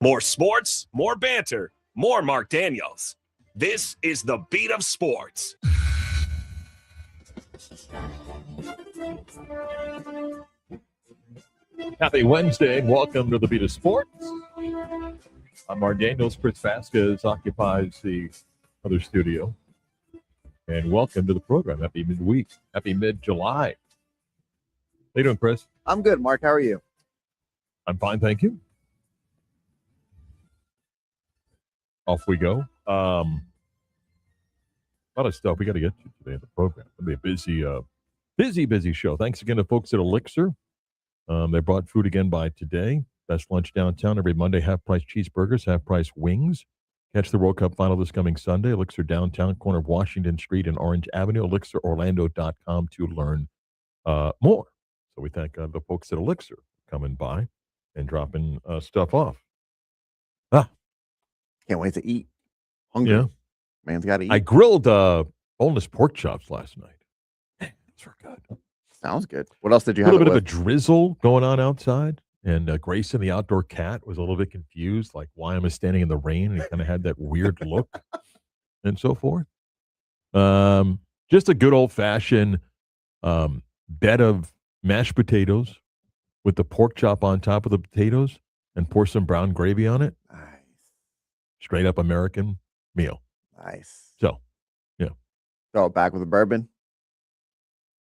More sports, more banter, more Marc Daniels. This is the Beat of Sports. Happy Wednesday and welcome to the Beat of Sports. I'm Marc Daniels. Chris Vasquez occupies the other studio. And welcome to the program. Happy midweek. Happy mid-July. How you doing, Chris? I'm good, Mark. How are you? I'm fine, thank you. Off we go. A lot of stuff we got to get to today in the program. It'll be a busy show. Thanks again to folks at Elixir. They brought food again by today. Best lunch downtown every Monday. Half-price cheeseburgers, half-price wings. Catch the World Cup final this coming Sunday. Elixir downtown, corner of Washington Street and Orange Avenue. ElixirOrlando.com to learn more. So we thank the folks at Elixir coming by and dropping stuff off. Can't wait to eat. Hungry. Yeah. Man's got to eat. I grilled boneless pork chops last night. Man, those were good. Sounds good. What else did you A have? little bit of a drizzle going on outside. And Grayson, the outdoor cat, was a little bit confused, like, why am I standing in the rain? And he kind of had that weird look and so forth. Just a good old-fashioned bed of mashed potatoes with the pork chop on top of the potatoes and pour some brown gravy on it. Nice. Straight up American meal. Nice. So, yeah. Throw it back with a bourbon?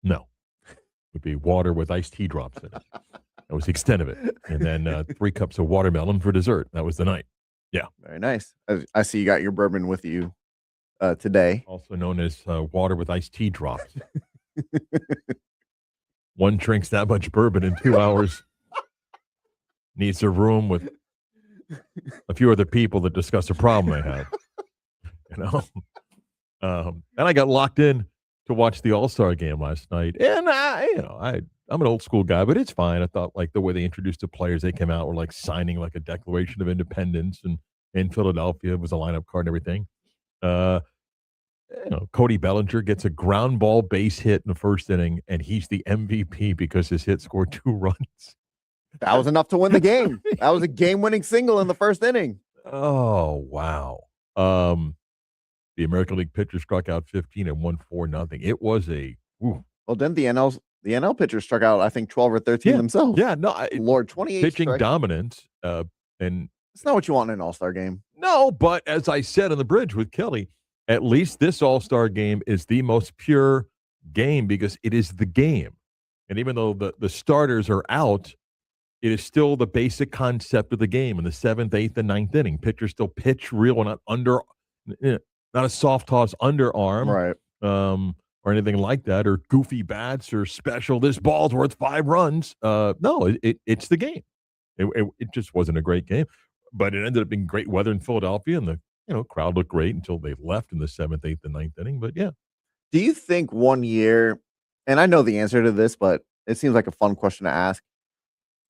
No. It would be water with iced tea drops in it. That was the extent of it. And then 3 cups of watermelon for dessert. That was the night. Yeah. Very nice. I see you got your bourbon with you today. Also known as water with iced tea drops. One drinks that much bourbon in 2 hours. Needs a room with a few other people that discuss a problem they have. You know? And I got locked in to watch the All-Star game last night. And I'm an old school guy, but it's fine. I thought, like, the way they introduced the players, they came out, were like signing like a Declaration of Independence, and in Philadelphia was a lineup card and everything. Cody Bellinger gets a ground ball base hit in the first inning, and he's the MVP because his hit scored 2 runs. That was enough to win the game. That was a game-winning single in the first inning. Oh, wow. The American League pitcher struck out 15 and won 4-0. It was Well, then the NL pitcher struck out, I think, 12 or 13 themselves. Yeah, no. 28 pitching strikes. dominance. And it's not what you want in an All-Star game. No, but as I said on the bridge with Kelly, at least this All-Star game is the most pure game because it is the game. And even though the starters are out, it is still the basic concept of the game in the 7th, 8th, and 9th inning. Pitchers still pitch real, not not a soft toss underarm, right? Or anything like that, or goofy bats, or special. This ball's worth 5 runs. No, it's the game. It just wasn't a great game, but it ended up being great weather in Philadelphia, and the crowd looked great until they left in the 7th, 8th, and 9th inning. But yeah, do you think one year, and I know the answer to this, but it seems like a fun question to ask,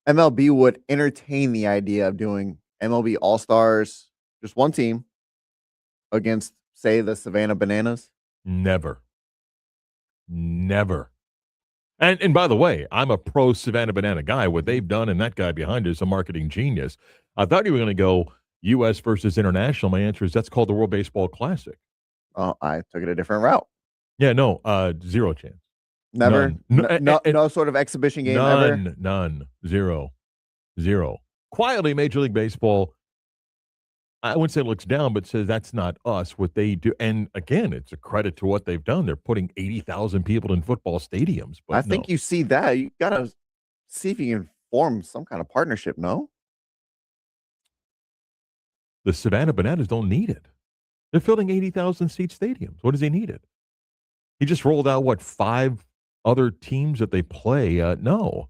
MLB would entertain the idea of doing MLB All-Stars, just one team, against, say, the Savannah Bananas? Never. And by the way, I'm a pro Savannah Banana guy. What they've done, and that guy behind it is a marketing genius. I thought you were going to go U.S. versus international. My answer is that's called the World Baseball Classic. Oh, I took it a different route. Yeah, no, 0 chance. Never? None. No sort of exhibition game ever? None. Zero. Quietly, Major League Baseball, I wouldn't say looks down, but says that's not us, what they do. And again, it's a credit to what they've done. They're putting 80,000 people in football stadiums. But I think you see that. You got to see if you can form some kind of partnership, no? The Savannah Bananas don't need it. They're filling 80,000 seat stadiums. What does he need it? He just rolled out, 5 other teams that they play? No.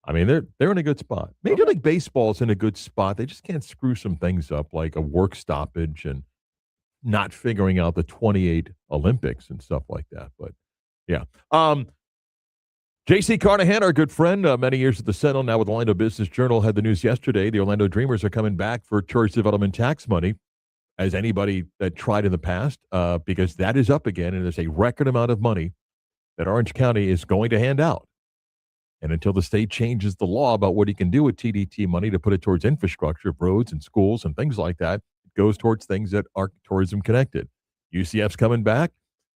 I mean, they're in a good spot. Major League Baseball's in a good spot. They just can't screw some things up like a work stoppage and not figuring out the 28 Olympics and stuff like that. But, yeah. J.C. Carnahan, our good friend, many years at the Sentinel, now with the Orlando Business Journal, had the news yesterday. The Orlando Dreamers are coming back for tourist development tax money, as anybody that tried in the past, because that is up again, and there's a record amount of money that Orange County is going to hand out. And until the state changes the law about what he can do with TDT money to put it towards infrastructure of roads and schools and things like that, it goes towards things that are tourism connected. UCF's coming back.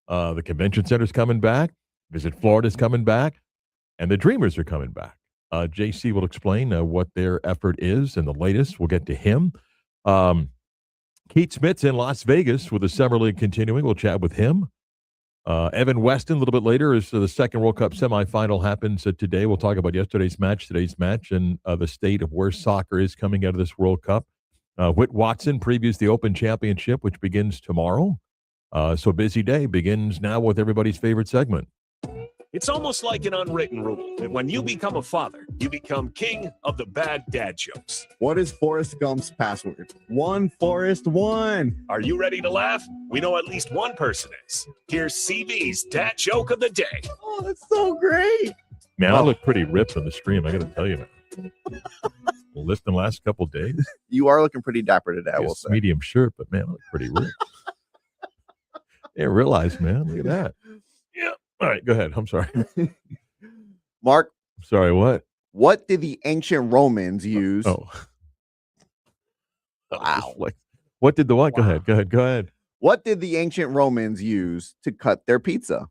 The convention center's coming back. Visit Florida's coming back. And the Dreamers are coming back. JC will explain what their effort is and the latest. We'll get to him. Keith Smith's in Las Vegas with the Summer League continuing. We'll chat with him. Evan Weston, a little bit later, as the second World Cup semifinal happens today. We'll talk about today's match, and the state of where soccer is coming out of this World Cup. Whit Watson previews the Open Championship, which begins tomorrow. So a busy day begins now with everybody's favorite segment. It's almost like an unwritten rule that when you become a father, you become king of the bad dad jokes. What is Forrest Gump's password? One Forrest one. Are you ready to laugh? We know at least one person is. Here's CV's dad joke of the day. Oh, that's so great. Man, I look pretty ripped on the stream. I got to tell you, man. Lifting the last couple days. You are looking pretty dapper today, I will say. Medium shirt, but man, I look pretty ripped. Didn't realize, man. Look at that. Yeah. All right, go ahead. I'm sorry. Mark. Sorry, what? What did the ancient Romans use? Oh. Wow. What did the what? Wow. Go ahead. What did the ancient Romans use to cut their pizza?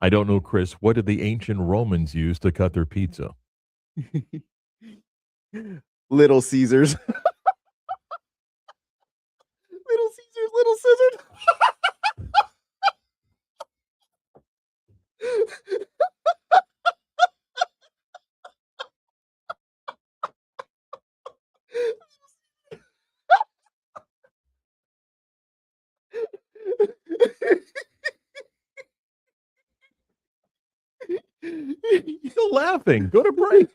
I don't know, Chris. What did the ancient Romans use to cut their pizza? Little Caesars. Little Scissors. You're still laughing. Go to break.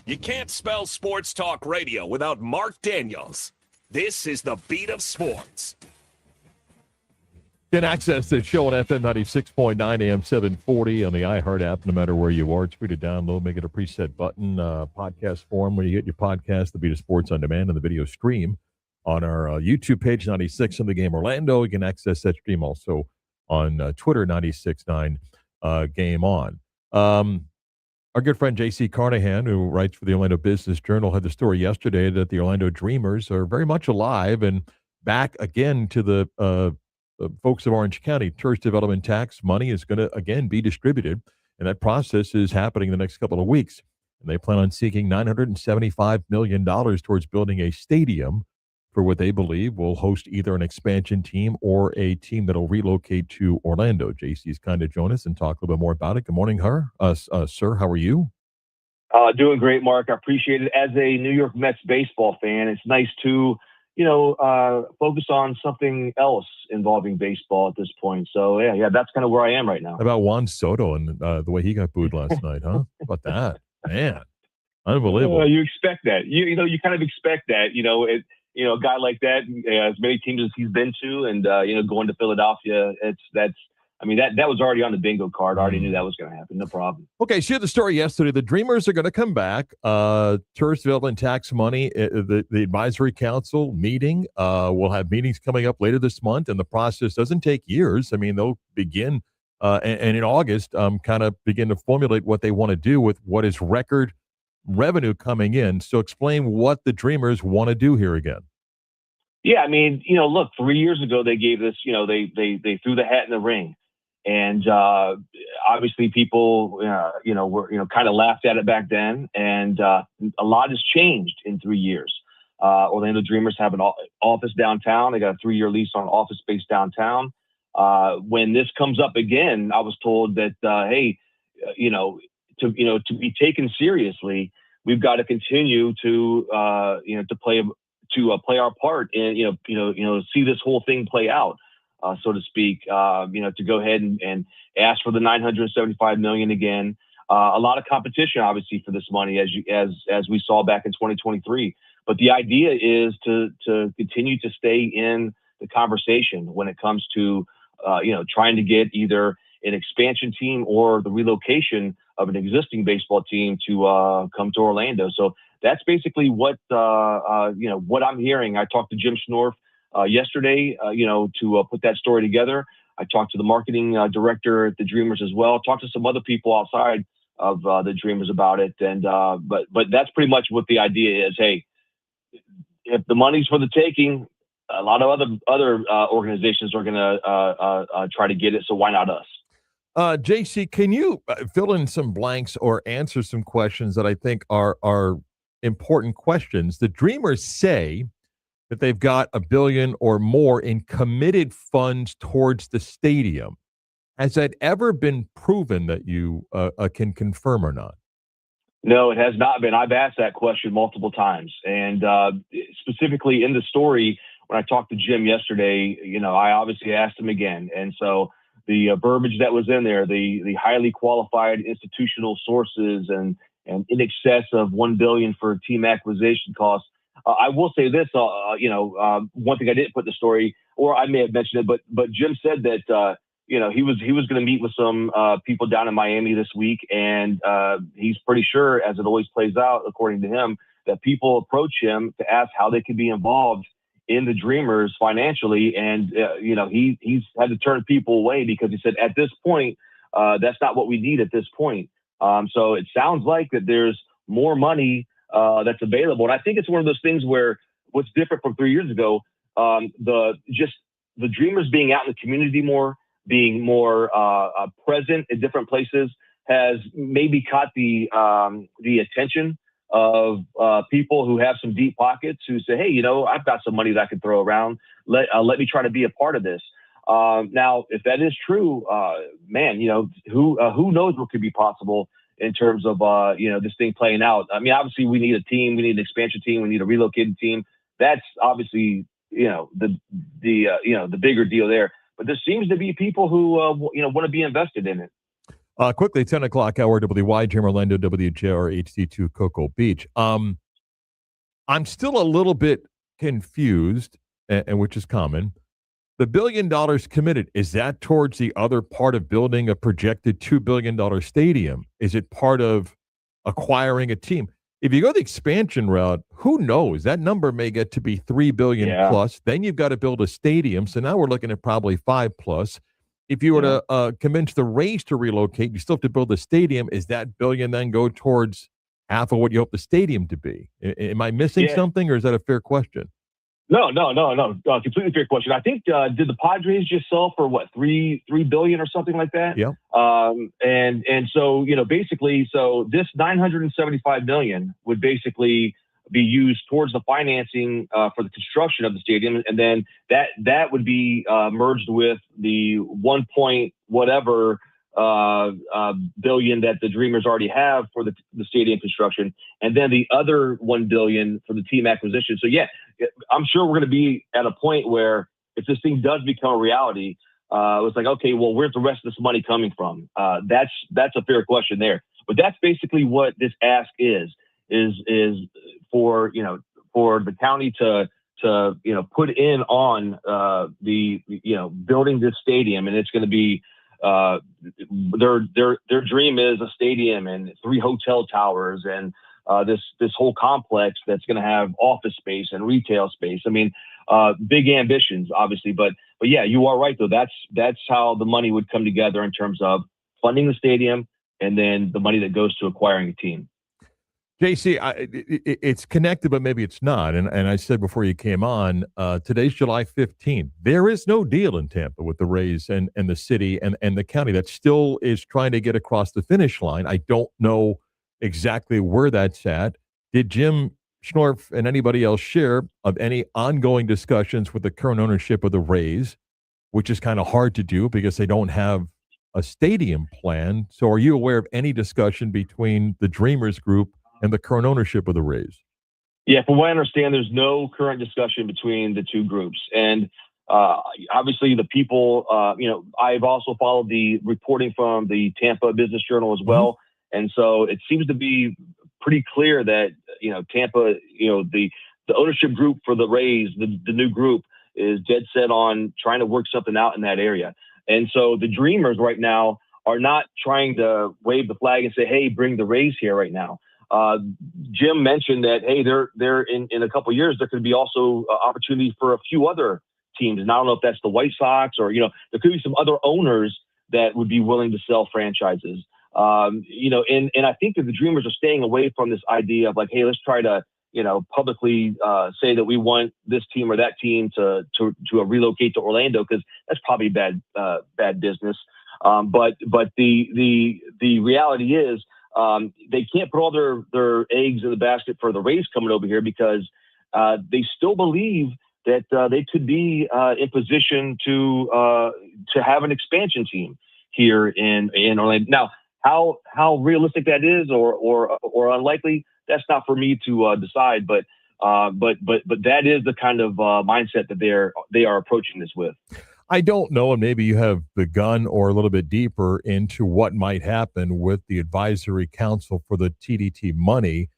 You can't spell sports talk radio without Marc Daniels. This is the beat of sports. You can access the show on FM 96.9 AM 740 on the iHeart app, no matter where you are. It's free to download. Make it a preset button, podcast form where you get your podcast, the Beat of Sports on Demand, and the video stream on our YouTube page, 96 in the Game Orlando. You can access that stream also on Twitter, 96.9 Game On. Our good friend J.C. Carnahan, who writes for the Orlando Business Journal, had the story yesterday that the Orlando Dreamers are very much alive and back again to the folks of Orange County. Tourist development tax money is going to, again, be distributed, and that process is happening in the next couple of weeks. And they plan on seeking $975 million towards building a stadium for what they believe will host either an expansion team or a team that will relocate to Orlando. JC's kind of join us and talk a little bit more about it. Good morning, sir. How are you? Doing great, Mark. I appreciate it. As a New York Mets baseball fan, it's nice to focus on something else involving baseball at this point. So, yeah, that's kind of where I am right now. How about Juan Soto and the way he got booed last night, huh? How about that? Man, unbelievable. You expect that. You kind of expect that, a guy like that, as many teams as he's been to and, going to Philadelphia, that was already on the bingo card. I already knew that was going to happen. No problem. Okay, so you had the story yesterday. The Dreamers are going to come back. Tourist development tax money, the advisory council meeting. We'll have meetings coming up later this month, and the process doesn't take years. I mean, they'll begin, and in August, kind of begin to formulate what they want to do with what is record revenue coming in. So explain what the Dreamers want to do here again. Yeah, look, 3 years ago, they gave this, they threw the hat in the ring. And obviously, people, were kind of laughed at it back then. And a lot has changed in 3 years. Orlando Dreamers have an office downtown. They got a 3-year lease on office space downtown. When this comes up again, I was told that, to be taken seriously, we've got to continue to play our part and see this whole thing play out. So to speak, to go ahead and ask for the $975 million again. A lot of competition, obviously, for this money, as we saw back in 2023. But the idea is to continue to stay in the conversation when it comes to trying to get either an expansion team or the relocation of an existing baseball team to come to Orlando. So that's basically what I'm hearing. I talked to Jim Schnorf yesterday, to put that story together. I talked to the marketing director at the Dreamers as well. Talked to some other people outside of the Dreamers about it, and but that's pretty much what the idea is. Hey, if the money's for the taking, a lot of other organizations are going to try to get it. So why not us? JC, can you fill in some blanks or answer some questions that I think are important questions? The Dreamers say that they've got $1 billion or more in committed funds towards the stadium. Has that ever been proven that you can confirm or not? No, it has not been. I've asked that question multiple times. And specifically in the story, when I talked to Jim yesterday, I obviously asked him again. And so the verbiage that was in there, the highly qualified institutional sources and in excess of $1 billion for team acquisition costs. I will say this, one thing I didn't put in the story, or I may have mentioned it, but Jim said that, he was going to meet with some people down in Miami this week. And he's pretty sure, as it always plays out, according to him, that people approach him to ask how they can be involved in the Dreamers financially. And, he's had to turn people away because he said, at this point, that's not what we need at this point. So it sounds like that there's more money that's available. And I think it's one of those things where what's different from 3 years ago, the Dreamers being out in the community more, being more present in different places has maybe caught the attention of people who have some deep pockets who say, hey, I've got some money that I can throw around. Let me try to be a part of this. Now, if that is true, who knows what could be possible in terms of, this thing playing out. I mean, obviously we need a team, we need an expansion team, we need a relocated team. That's obviously, the bigger deal there. But there seems to be people who, want to be invested in it. Quickly, 10 o'clock hour, WYGM Orlando, WJR HD2 Cocoa Beach. I'm still a little bit confused, and which is common. The $1 billion committed, is that towards the other part of building a projected $2 billion stadium? Is it part of acquiring a team? If you go the expansion route, who knows? That number may get to be $3 billion plus. Then you've got to build a stadium. So now we're looking at probably 5 plus. If you were to convince the Rays to relocate, you still have to build a stadium. Is that billion then go towards half of what you hope the stadium to be? Am I missing something, or is that a fair question? No. Completely fair question. I think did the Padres just sell for what $3 billion or something like that? Yeah. And so basically, so this $975 million would basically be used towards the financing for the construction of the stadium, and then that would be merged with the 1 point whatever billion that the Dreamers already have for the stadium construction, and then the other $1 billion for the team acquisition. So I'm sure we're going to be at a point where if this thing does become a reality, it's like, okay, well, where's the rest of this money coming from? That's a fair question there. But that's basically what this ask is for the county to put in on the building this stadium, and it's going to be their dream is a stadium and 3 hotel towers and this whole complex that's going to have office space and retail space. I mean, big ambitions, obviously, but yeah, you are right though. That's how the money would come together in terms of funding the stadium and then the money that goes to acquiring a team. JC, it's connected, but maybe it's not. And I said before you came on, today's July 15th. There is no deal in Tampa with the Rays and the city and the county. That still is trying to get across the finish line. I don't know exactly where that's at. Did Jim Schnorf and anybody else share of any ongoing discussions with the current ownership of the Rays, which is kind of hard to do because they don't have a stadium plan? So are you aware of any discussion between the Dreamers group and the current ownership of the Rays? Yeah, from what I understand, there's no current discussion between the two groups. And obviously the people, I've also followed the reporting from the Tampa Business Journal as well. Mm-hmm. And so it seems to be pretty clear that, Tampa, the ownership group for the Rays, the new group, is dead set on trying to work something out in that area. And so the Dreamers right now are not trying to wave the flag and say, hey, bring the Rays here right now. Jim mentioned that, hey, they're in a couple of years, there could be also opportunity for a few other teams. And I don't know if that's the White Sox or, there could be some other owners that would be willing to sell franchises. And I think that the Dreamers are staying away from this idea of like, hey, let's try to, publicly say that we want this team or that team to relocate to Orlando, because that's probably bad business. But the reality is, they can't put all their eggs in the basket for the Rays coming over here, because they still believe that they could be in position to have an expansion team here in Orlando. Now, how realistic that is or unlikely, that's not for me to decide. But that is the kind of mindset that they are approaching this with. I don't know, and maybe you have begun or a little bit deeper into what might happen with the advisory council for the TDT money.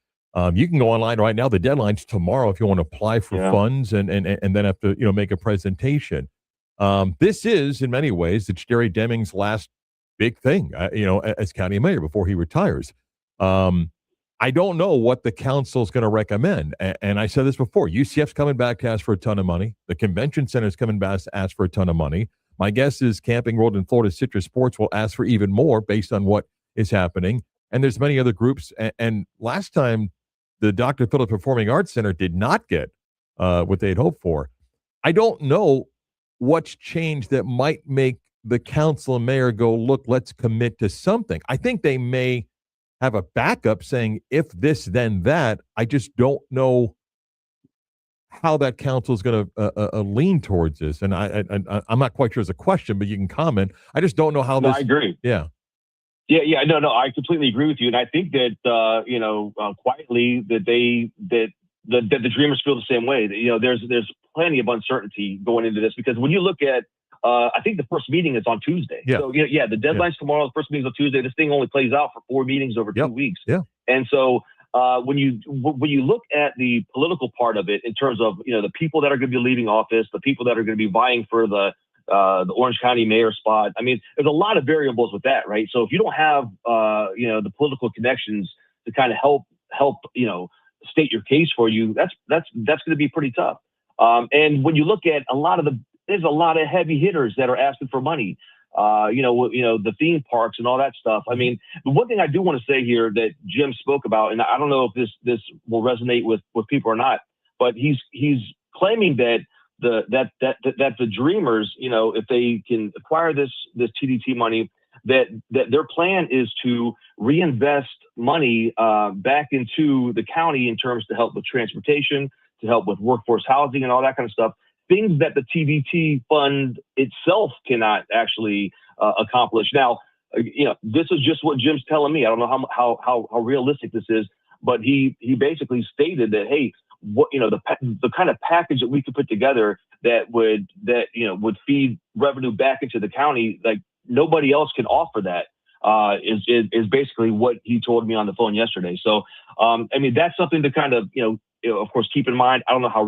You can go online right now. The deadline's tomorrow if you want to apply for funds and then have to make a presentation. This is in many ways it's Jerry Deming's last big thing, as county mayor before he retires. I don't know what the council is going to recommend. And I said this before, UCF's coming back to ask for a ton of money. The convention center is coming back to ask for a ton of money. My guess is Camping World and Florida Citrus Sports will ask for even more based on what is happening. And there's many other groups. And last time, the Dr. Phillips Performing Arts Center did not get what they'd hoped for. I don't know what's changed that might make the council and mayor go, look, let's commit to something. I think they may have a backup saying, if this, then that. I just don't know how that council is going to lean towards this. And I'm not quite sure it's a question, but you can comment. I just don't know how this. I agree. Yeah. Yeah. No, I completely agree with you. And I think that, quietly that the Dreamers feel the same way. There's plenty of uncertainty going into this, because when you look at I think the first meeting is on Tuesday. Yeah. So the deadline's tomorrow. The first meeting's on Tuesday. This thing only plays out for 4 meetings over 2 weeks. Yeah. And so when you look at the political part of it, in terms of the people that are going to be leaving office, the people that are going to be vying for the Orange County mayor spot. I mean, there's a lot of variables with that, right? So if you don't have the political connections to kind of help state your case for you, that's going to be pretty tough. And when you look at there's a lot of heavy hitters that are asking for money. The theme parks and all that stuff. I mean, the one thing I do want to say here that Jim spoke about, and I don't know if this will resonate with people or not, but he's claiming that the Dreamers, if they can acquire this TDT money, that their plan is to reinvest money back into the county in terms to help with transportation, to help with workforce housing and all that kind of stuff. Things that the TDT fund itself cannot actually accomplish. Now, this is just what Jim's telling me. I don't know how realistic this is, but he basically stated that, hey, what the kind of package that we could put together that would feed revenue back into the county, like nobody else can offer that. Is basically what he told me on the phone yesterday. So, I mean, that's something to kind of of course keep in mind. I don't know how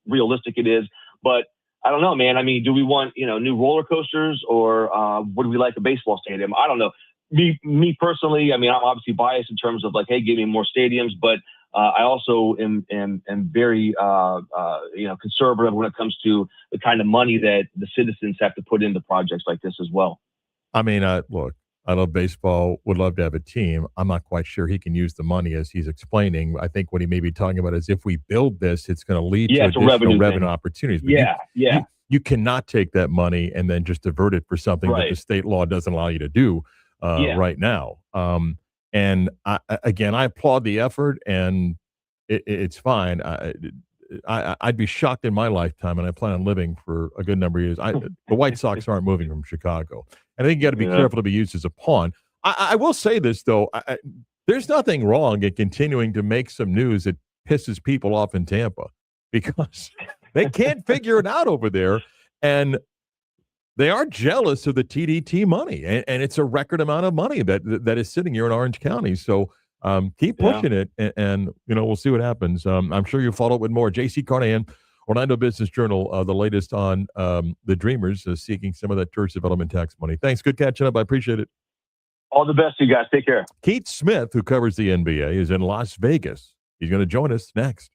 realistic it is. But I don't know, man. I mean, do we want, new roller coasters, or would we like a baseball stadium? I don't know. Me personally, I mean, I'm obviously biased in terms of like, hey, give me more stadiums. But I also am very, conservative when it comes to the kind of money that the citizens have to put into projects like this as well. I mean, look, I love baseball, would love to have a team. I'm not quite sure he can use the money as he's explaining. I think what he may be talking about is if we build this, it's going to lead to additional revenue opportunities. But you cannot take that money and then just divert it for something that the state law doesn't allow you to do right now. And I applaud the effort, and it's fine. I'd be shocked in my lifetime, and I plan on living for a good number of years. The White Sox aren't moving from Chicago. And I think you got to be careful to be used as a pawn. I will say this, though. There's nothing wrong in continuing to make some news that pisses people off in Tampa, because they can't figure it out over there. And they are jealous of the TDT money. And it's a record amount of money that is sitting here in Orange County. So keep pushing it, and we'll see what happens. I'm sure you'll follow up with more. J.C. Carnahan, Orlando Business Journal, the latest on the Dreamers seeking some of that tourist development tax money. Thanks. Good catching up. I appreciate it. All the best, you guys. Take care. Keith Smith, who covers the NBA, is in Las Vegas. He's going to join us next.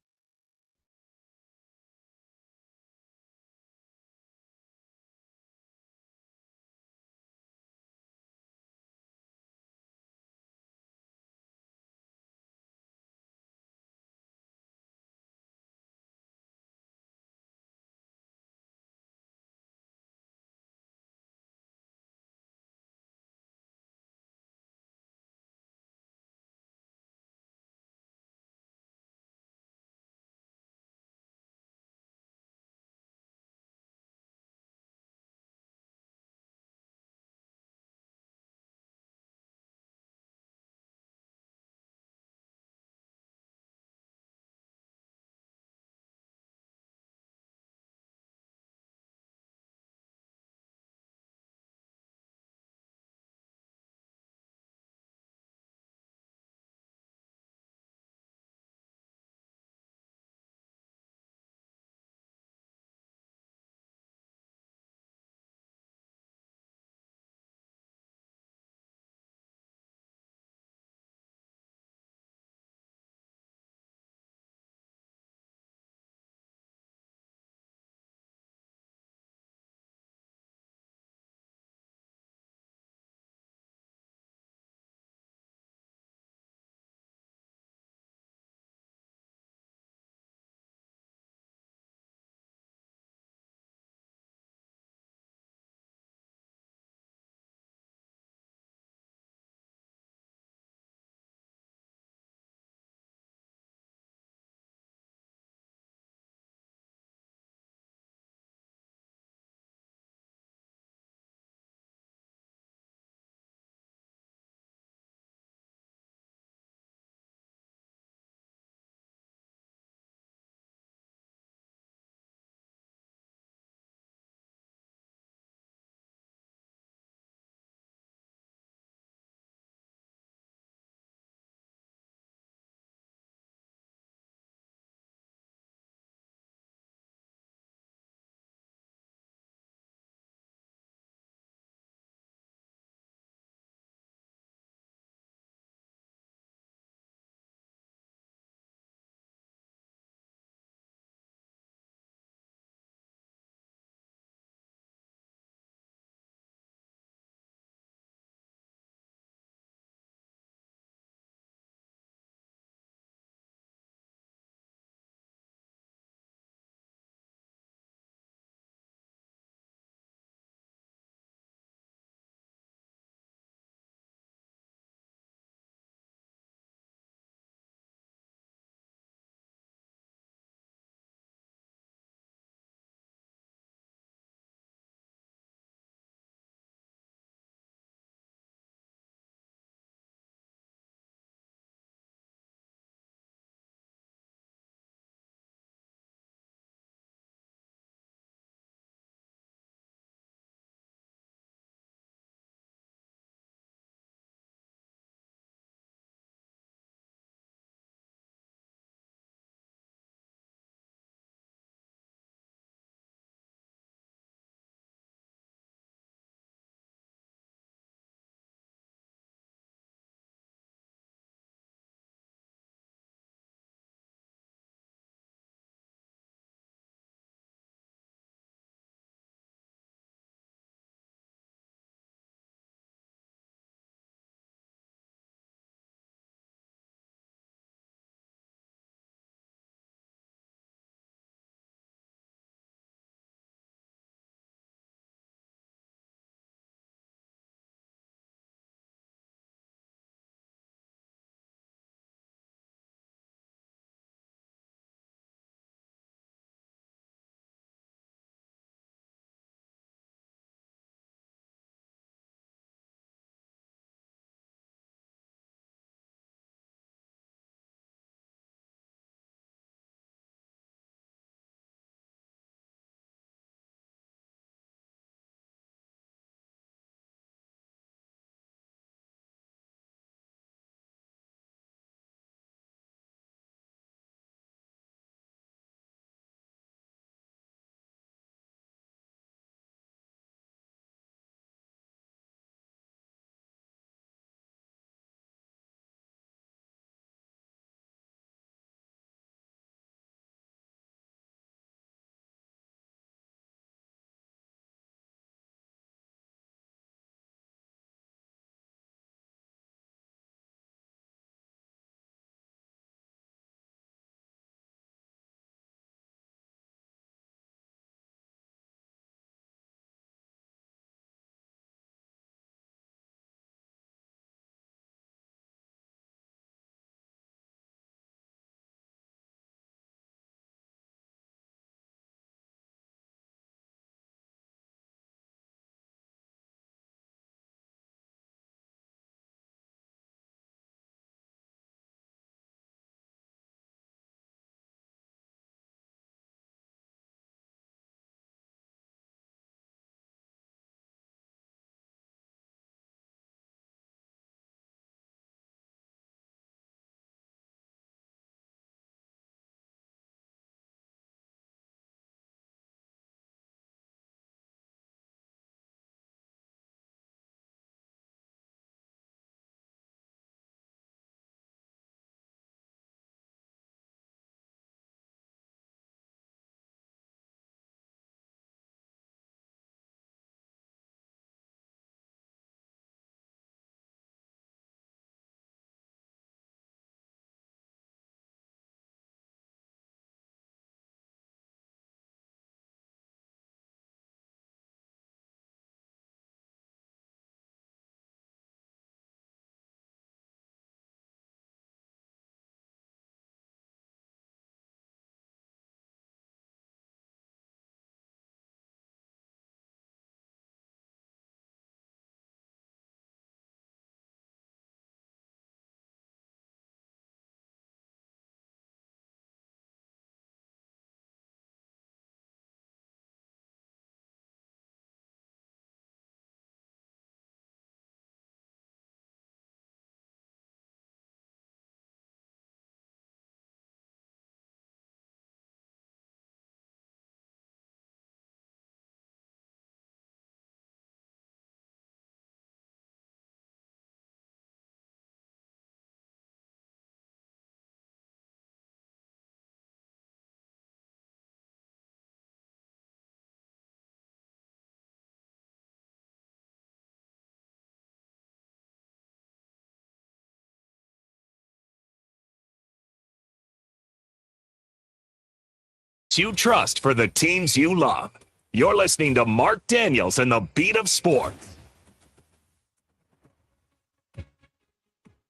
you trust for the teams you love. You're listening to Marc Daniels and the Beat of Sports.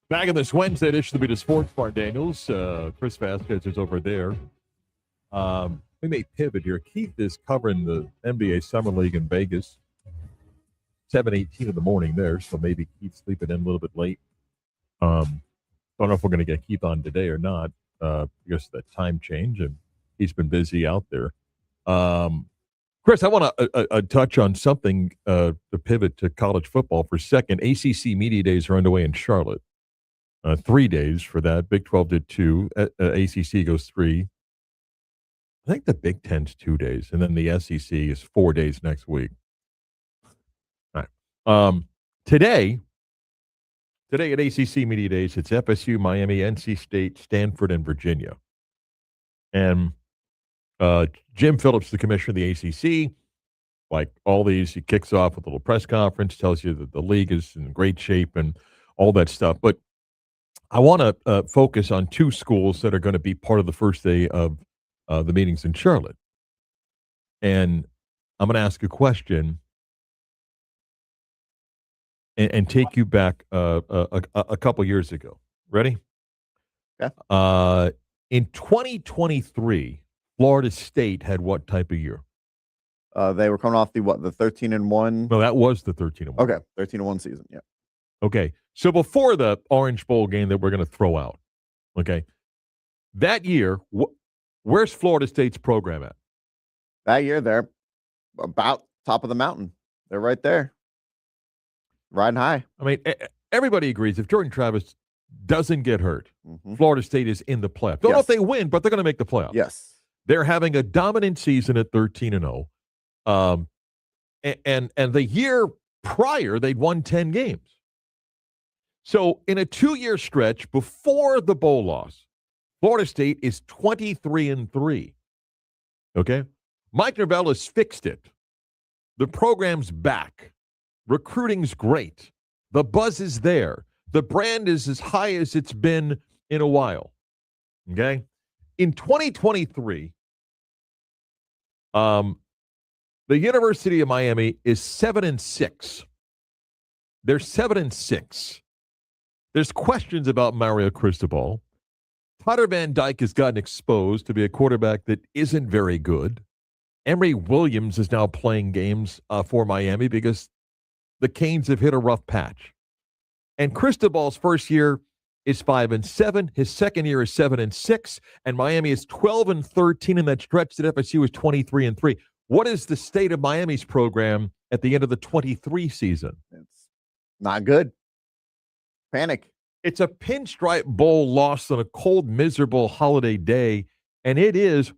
Back in this Wednesday edition of the Beat of Sports, Marc Daniels. Chris Vasquez is over there. We may pivot here. Keith is covering the NBA Summer League in Vegas. 7:18 in the morning there, so maybe Keith's sleeping in a little bit late. Don't know if we're going to get Keith on today or not because of that time change, and he's been busy out there. Chris, I want to touch on something to pivot to college football for a second. ACC Media Days are underway in Charlotte. 3 days for that. Big 12 did 2. ACC goes 3. I think the Big 10's 2 days, and then the SEC is 4 days next week. All right. Today at ACC Media Days, it's FSU, Miami, NC State, Stanford, and Virginia. And Jim Phillips, the commissioner of the ACC, like all these, he kicks off with a little press conference, tells you that the league is in great shape and all that stuff. But I want to focus on 2 schools that are going to be part of the first day of the meetings in Charlotte. And I'm going to ask a question and take you back a couple years ago. Ready? Yeah. In 2023, Florida State had what type of year? They were coming off the 13-1. No, that was the 13-1. Okay, 13-1 season. Yeah. Okay, so before the Orange Bowl game that we're going to throw out, okay, that year, where's Florida State's program at? That year, they're about top of the mountain. They're right there, riding high. I mean, everybody agrees if Jordan Travis doesn't get hurt, Florida State is in the playoffs. Don't know if they win, but they're going to make the playoffs. Yes. They're having a dominant season at 13-0. And the year prior, they'd won 10 games. So in a 2-year stretch before the bowl loss, Florida State is 23-3. Okay? Mike Norvell has fixed it. The program's back. Recruiting's great. The buzz is there. The brand is as high as it's been in a while. Okay? In 2023, the University of Miami is 7-6. They're 7-6. There's questions about Mario Cristobal. Tyler Van Dyke has gotten exposed to be a quarterback that isn't very good. Emory Williams is now playing games for Miami because the Canes have hit a rough patch. And Cristobal's first year is 5-7. His second year is 7-6. And Miami is 12-13 in that stretch that FSU is 23-3. What is the state of Miami's program at the end of the 23 season? It's not good. Panic. It's a pinstripe bowl lost on a cold, miserable holiday day. And it is,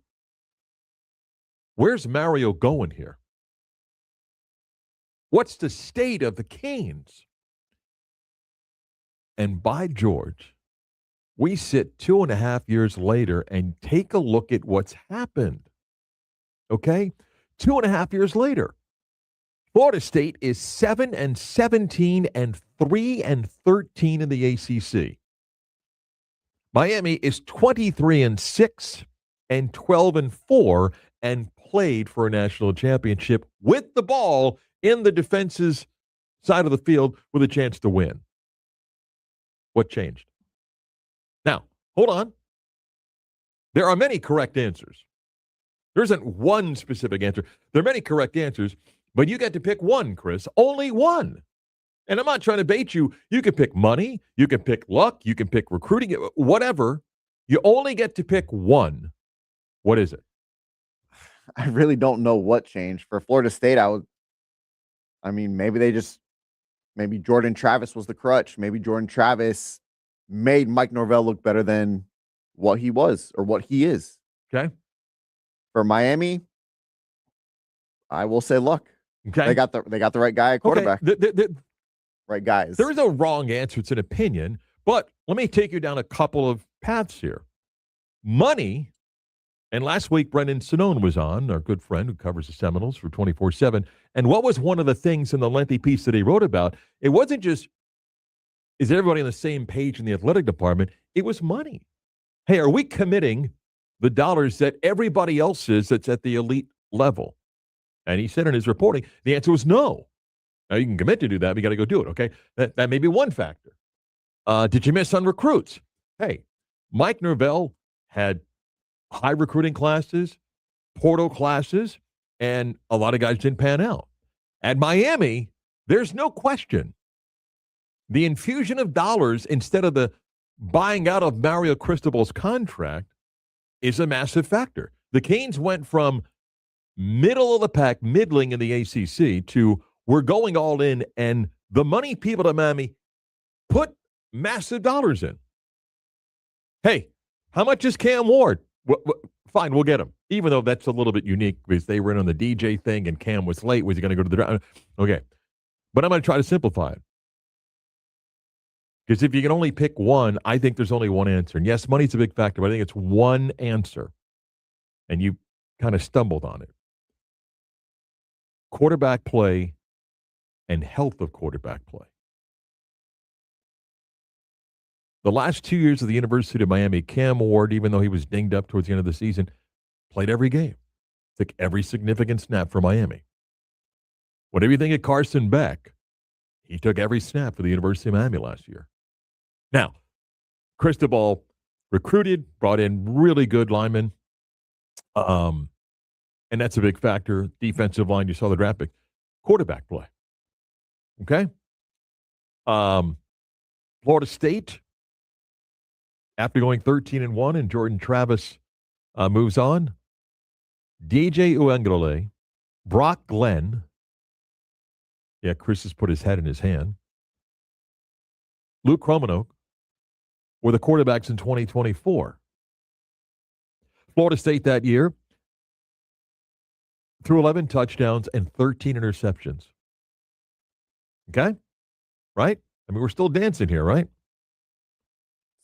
where's Mario going here? What's the state of the Canes? And by George, we sit 2.5 years later and take a look at what's happened. Okay? 2.5 years later. Florida State is 7-17 and 3-13 in the ACC. Miami is 23-6 and 12-4 and played for a national championship with the ball in the defense's side of the field with a chance to win. What changed? Now, hold on. There are many correct answers. There isn't one specific answer. There are many correct answers, but you get to pick one, Chris. Only one. And I'm not trying to bait you. You can pick money. You can pick luck. You can pick recruiting. Whatever. You only get to pick one. What is it? I really don't know what changed. For Florida State, maybe Jordan Travis was the crutch. Maybe Jordan Travis made Mike Norvell look better than what he was or what he is. Okay. For Miami, I will say luck. Okay. They got the right guy at quarterback. Okay. Right guys. There is no wrong answer. It's an opinion. But let me take you down a couple of paths here. Money, and last week Brendan Sonnone was on, our good friend who covers the Seminoles for 24/7. And what was one of the things in the lengthy piece that he wrote about? It wasn't just, is everybody on the same page in the athletic department? It was money. Hey, are we committing the dollars that everybody else is that's at the elite level? And he said in his reporting, the answer was no. Now, you can commit to do that, but you got to go do it, okay? That may be one factor. Did you miss on recruits? Hey, Mike Norvell had high recruiting classes, portal classes, and a lot of guys didn't pan out. At Miami, there's no question. The infusion of dollars instead of the buying out of Mario Cristobal's contract is a massive factor. The Canes went from middle of the pack, middling in the ACC, to we're going all in, and the money people at Miami put massive dollars in. Hey, how much is Cam Ward? Fine, we'll get him. Even though that's a little bit unique because they were in on the DJ thing and Cam was late. Was he going to go to the draft? Okay. But I'm going to try to simplify it. Because if you can only pick one, I think there's only one answer. And yes, money's a big factor, but I think it's one answer. And you kind of stumbled on it. Quarterback play and health of quarterback play. The last 2 years of the University of Miami, Cam Ward, even though he was dinged up towards the end of the season, played every game, took every significant snap for Miami. Whatever you think of Carson Beck, he took every snap for the University of Miami last year. Now, Cristobal recruited, brought in really good linemen, and that's a big factor. Defensive line, you saw the draft pick. Quarterback play. Okay? Florida State, after going 13-1 and Jordan Travis moves on, DJ Uiagalelei, Brock Glenn, yeah, Chris has put his head in his hand, Luke Kromenhoek were the quarterbacks in 2024. Florida State that year threw 11 touchdowns and 13 interceptions. Okay? Right? I mean, we're still dancing here, right?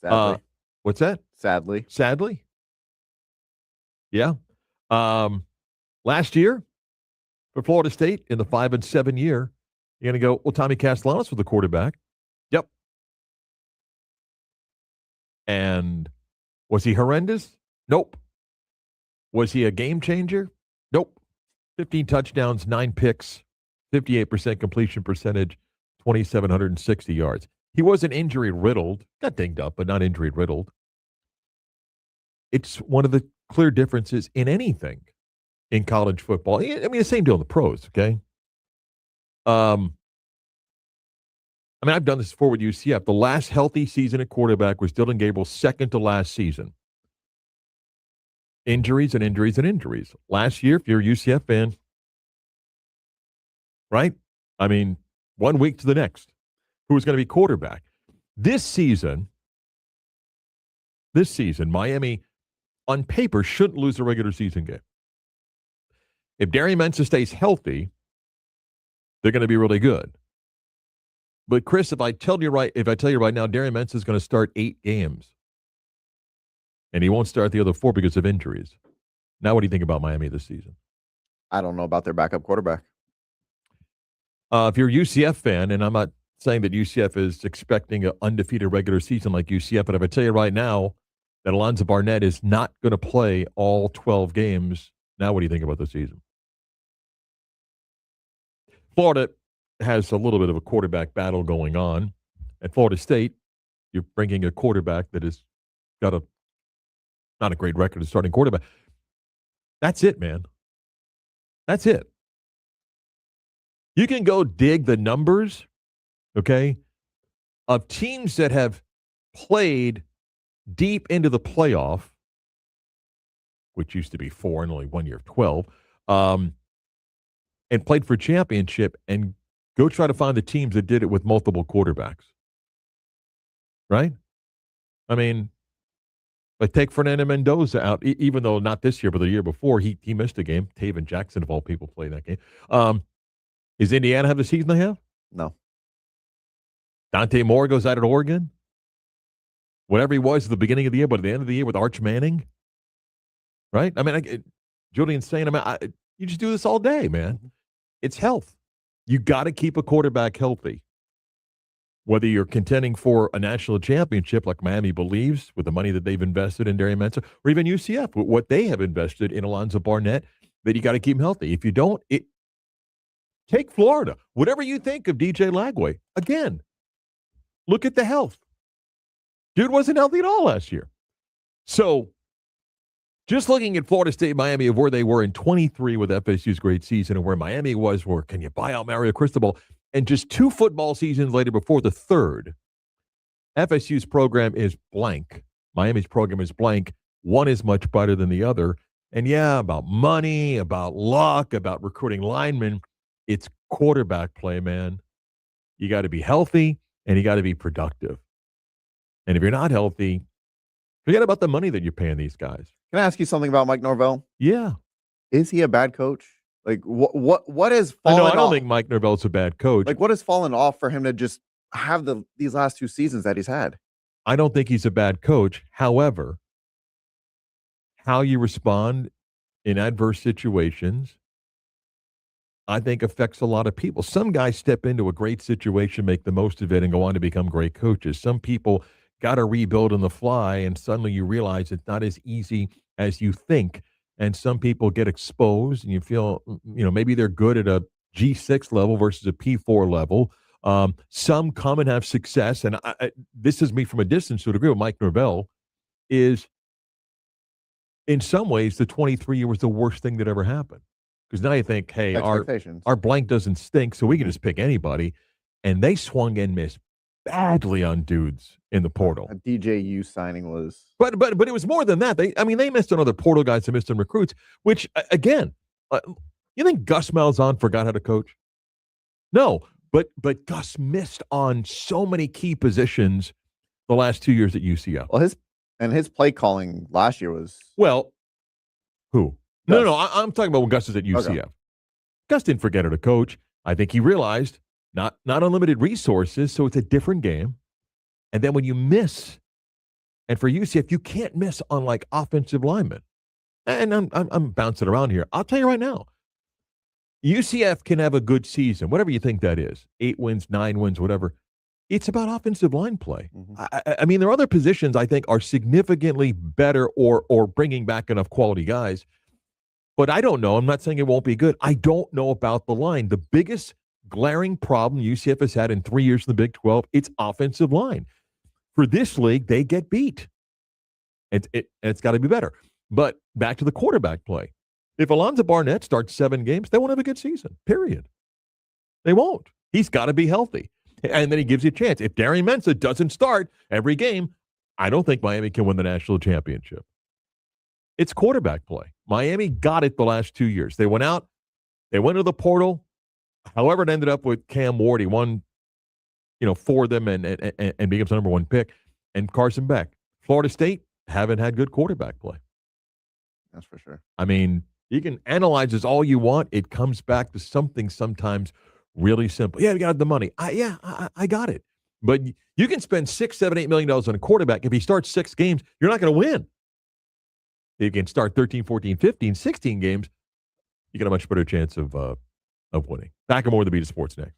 Sadly. What's that? Sadly. Sadly? Yeah. Last year for Florida State in the 5-7 year, you're going to go, well, Tommy Castellanos was the quarterback. Yep. And was he horrendous? Nope. Was he a game changer? Nope. 15 touchdowns, 9 picks, 58% completion percentage, 2,760 yards. He wasn't injury-riddled. Got dinged up, but not injury-riddled. It's one of the clear differences in anything in college football. I mean, the same deal in the pros, okay? I mean, I've done this before with UCF. The last healthy season at quarterback was Dylan Gabriel's second to last season. Injuries and injuries and injuries. Last year, if you're a UCF fan, right? I mean, 1 week to the next. Who was going to be quarterback? This season, Miami, on paper, shouldn't lose a regular season game. If Darian Mensah stays healthy, they're going to be really good. But Chris, if I tell you right now, Darian Mensah is going to start 8 games, and he won't start the other 4 because of injuries. Now, what do you think about Miami this season? I don't know about their backup quarterback. If you're a UCF fan, and I'm not saying that UCF is expecting an undefeated regular season like UCF, but if I tell you right now that Alonzo Barnett is not going to play all 12 games, now what do you think about the season? Florida has a little bit of a quarterback battle going on. At Florida State, you're bringing a quarterback that has got not a great record of starting quarterback. That's it, man. That's it. You can go dig the numbers, okay, of teams that have played deep into the playoff, which used to be 4 and only 1 year of 12, and played for championship, and go try to find the teams that did it with multiple quarterbacks. Right? I mean, like take Fernando Mendoza out, even though not this year, but the year before, he missed a game. Taven Jackson, of all people, played that game. Does Indiana have the season they have? No. Dante Moore goes out at Oregon? Whatever he was at the beginning of the year, but at the end of the year with Arch Manning? Right? I mean, Julian's saying, you just do this all day, man. It's health. You got to keep a quarterback healthy. whether you're contending for a national championship like Miami believes with the money that they've invested in Darian Mensah, or even UCF with what they have invested in Alonzo Barnett, that you got to keep him healthy. If you don't, take Florida. Whatever you think of DJ Lagway, again, look at the health. Dude wasn't healthy at all last year. So just looking at Florida State, Miami, of where they were in 23 with FSU's great season and where Miami was, where can you buy out Mario Cristobal? And just 2 football seasons later before the third, FSU's program is blank. Miami's program is blank. One is much better than the other. And yeah, about money, about luck, about recruiting linemen, it's quarterback play, man. You got to be healthy and you got to be productive. And if you're not healthy, forget about the money that you're paying these guys. Can I ask you something about Mike Norvell? Yeah. Is he a bad coach? Like what has I fallen don't off? think Mike Norvell's a bad coach. Like what has fallen off for him to just have these last 2 seasons that he's had? I don't think he's a bad coach. However, how you respond in adverse situations, I think affects a lot of people. Some guys step into a great situation, make the most of it, and go on to become great coaches. Some people got to rebuild on the fly, and suddenly you realize it's not as easy as you think. And some people get exposed, and you feel, maybe they're good at a G6 level versus a P4 level. Some come and have success, and this is me from a distance to agree with Mike Norvell, is in some ways the 23 year was the worst thing that ever happened. Because now you think, hey, our blank doesn't stink, so we can just pick anybody. And they swung and missed badly on dudes in the portal. A DJU signing was, but it was more than that. They missed on other portal guys, they missed on recruits. Which again, you think Gus Malzahn forgot how to coach? No, but Gus missed on so many key positions the last 2 years at UCF. Well, his play calling last year was who? Gus. No, I'm talking about when Gus was at UCF. Okay. Gus didn't forget how to coach. I think he realized not unlimited resources, so it's a different game. And then when you miss, and for UCF, you can't miss on like offensive linemen. And I'm bouncing around here. I'll tell you right now, UCF can have a good season, whatever you think that is, 8 wins, 9 wins, whatever. It's about offensive line play. Mm-hmm. There are other positions I think are significantly better or bringing back enough quality guys. But I don't know. I'm not saying it won't be good. I don't know about the line. The biggest glaring problem UCF has had in 3 years in the Big 12, it's offensive line. For this league, they get beat. It's got to be better. But back to the quarterback play. If Alonzo Barnett starts 7 games, they won't have a good season, period. They won't. He's got to be healthy. And then he gives you a chance. If Darian Mensah doesn't start every game, I don't think Miami can win the national championship. It's quarterback play. Miami got it the last 2 years. They went out. They went to the portal. However, it ended up with Cam Ward. He won, for them and becomes the number 1 pick. And Carson Beck. Florida State haven't had good quarterback play. That's for sure. You can analyze this all you want. It comes back to something sometimes really simple. Yeah, you got the money. I got it. But you can spend $6, $7, $8 million on a quarterback. If he starts 6 games, you're not going to win. You can start 13, 14, 15, 16 games. You got a much better chance of winning. Back and more of the Beat of Sports next.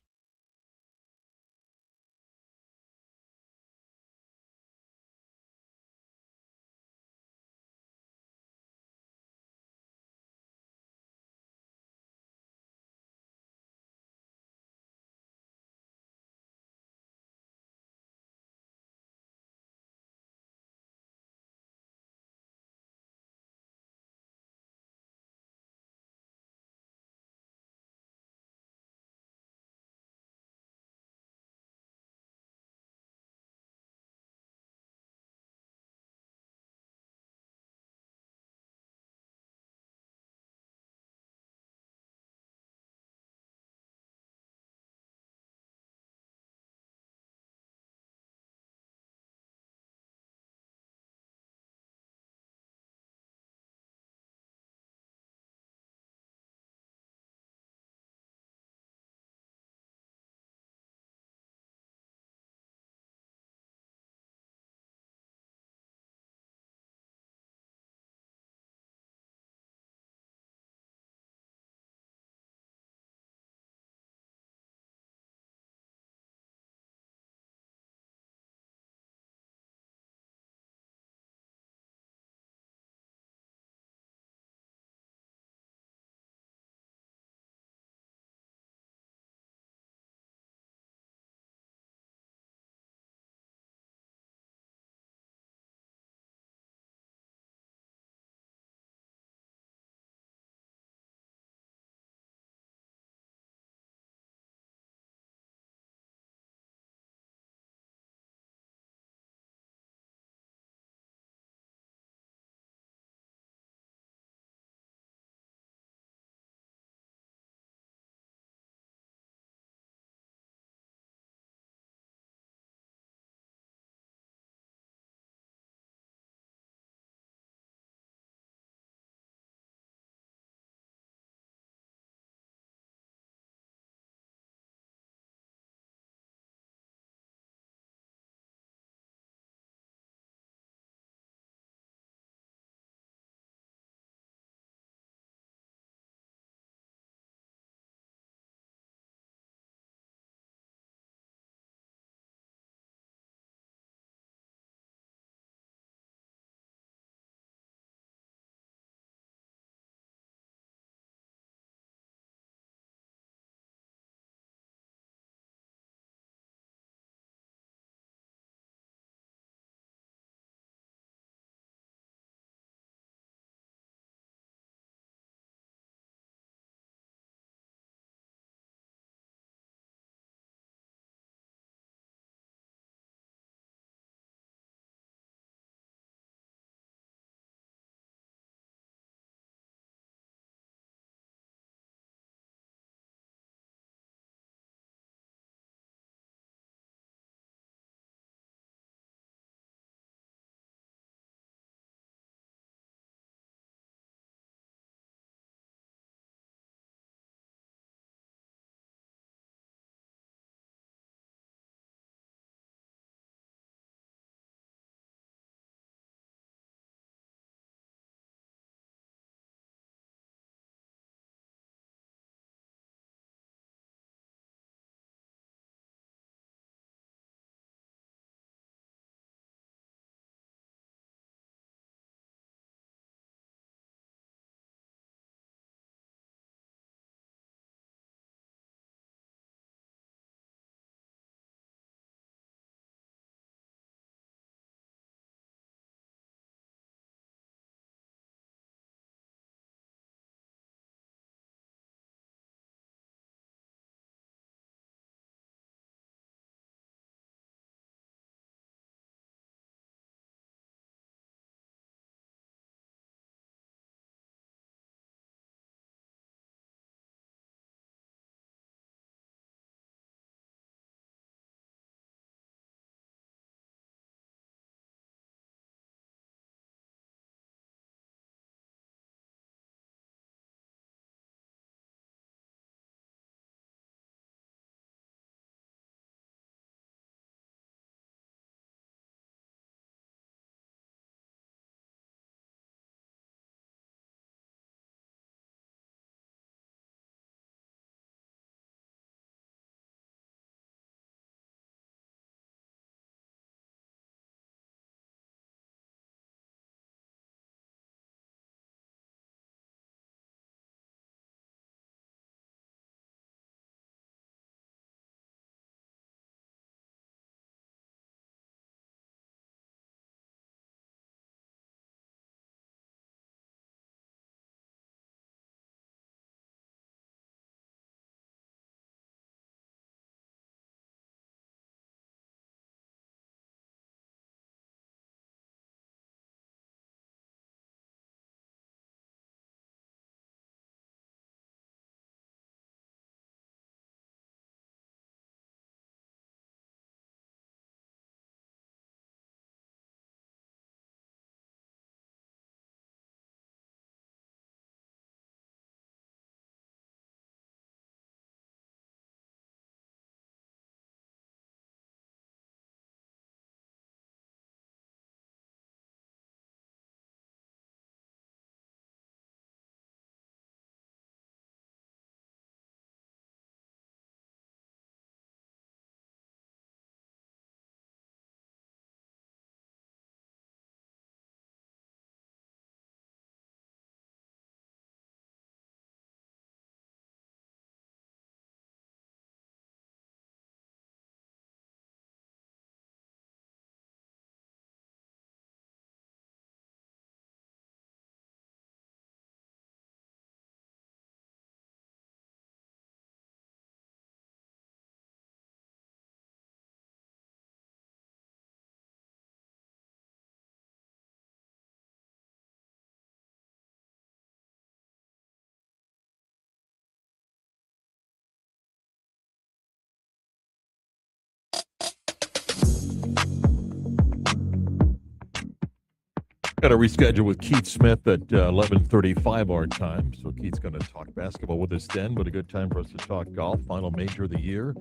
Got to reschedule with Keith Smith at 11:35 our time. So Keith's going to talk basketball with us then, but a good time for us to talk golf. Final major of the year.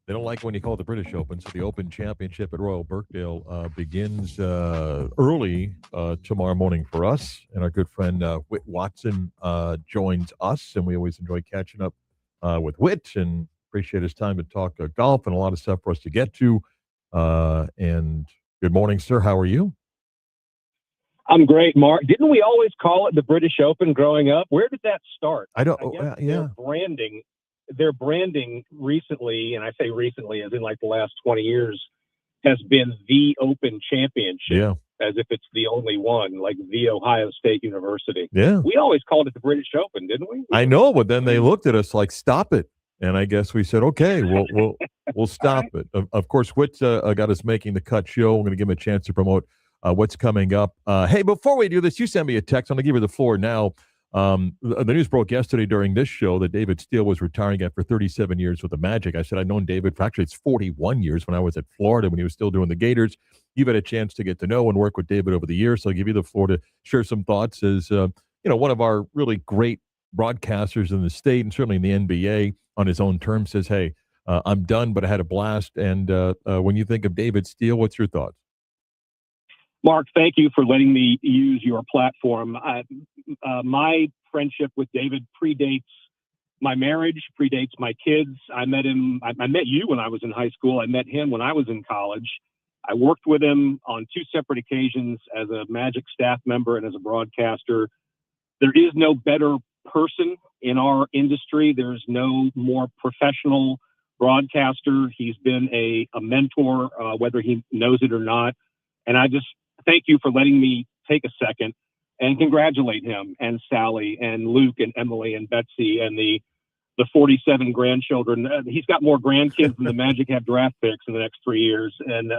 They don't like when you call it the British Open, so the Open Championship at Royal Birkdale begins early tomorrow morning for us. And our good friend Whit Watson joins us, and we always enjoy catching up with Whit and appreciate his time to talk golf and a lot of stuff for us to get to. And good morning, sir. How are you? I'm great, Mark. Didn't we always call it the British Open growing up? Where did that start? I don't. Yeah. Their branding recently, and I say recently as in like the last 20 years, has been the Open Championship. Yeah. As if it's the only one, like the Ohio State University. Yeah. We always called it the British Open, didn't we? I know, but then they looked at us like, "Stop it!" And I guess we said, "Okay, we'll stop it." Of course, Whit got us making the cut show. We're going to give him a chance to promote what's coming up. Hey, before we do this, you sent me a text. I'm going to give you the floor now. The news broke yesterday during this show that David Steele was retiring after 37 years with the Magic. I said I'd known David for actually it's 41 years when I was at Florida when he was still doing the Gators. You've had a chance to get to know and work with David over the years, so I'll give you the floor to share some thoughts as one of our really great broadcasters in the state and certainly in the NBA on his own terms says, "Hey, I'm done, but I had a blast." And when you think of David Steele, what's your thoughts? Mark, thank you for letting me use your platform. My friendship with David predates my marriage, predates my kids. I met him. I met you when I was in high school. I met him when I was in college. I worked with him on two separate occasions as a Magic staff member and as a broadcaster. There is no better person in our industry. There's no more professional broadcaster. He's been a mentor, whether he knows it or not. And I just thank you for letting me take a second and congratulate him and Sally and Luke and Emily and Betsy and the 47 grandchildren. He's got more grandkids than the Magic have draft picks in the next 3 years. And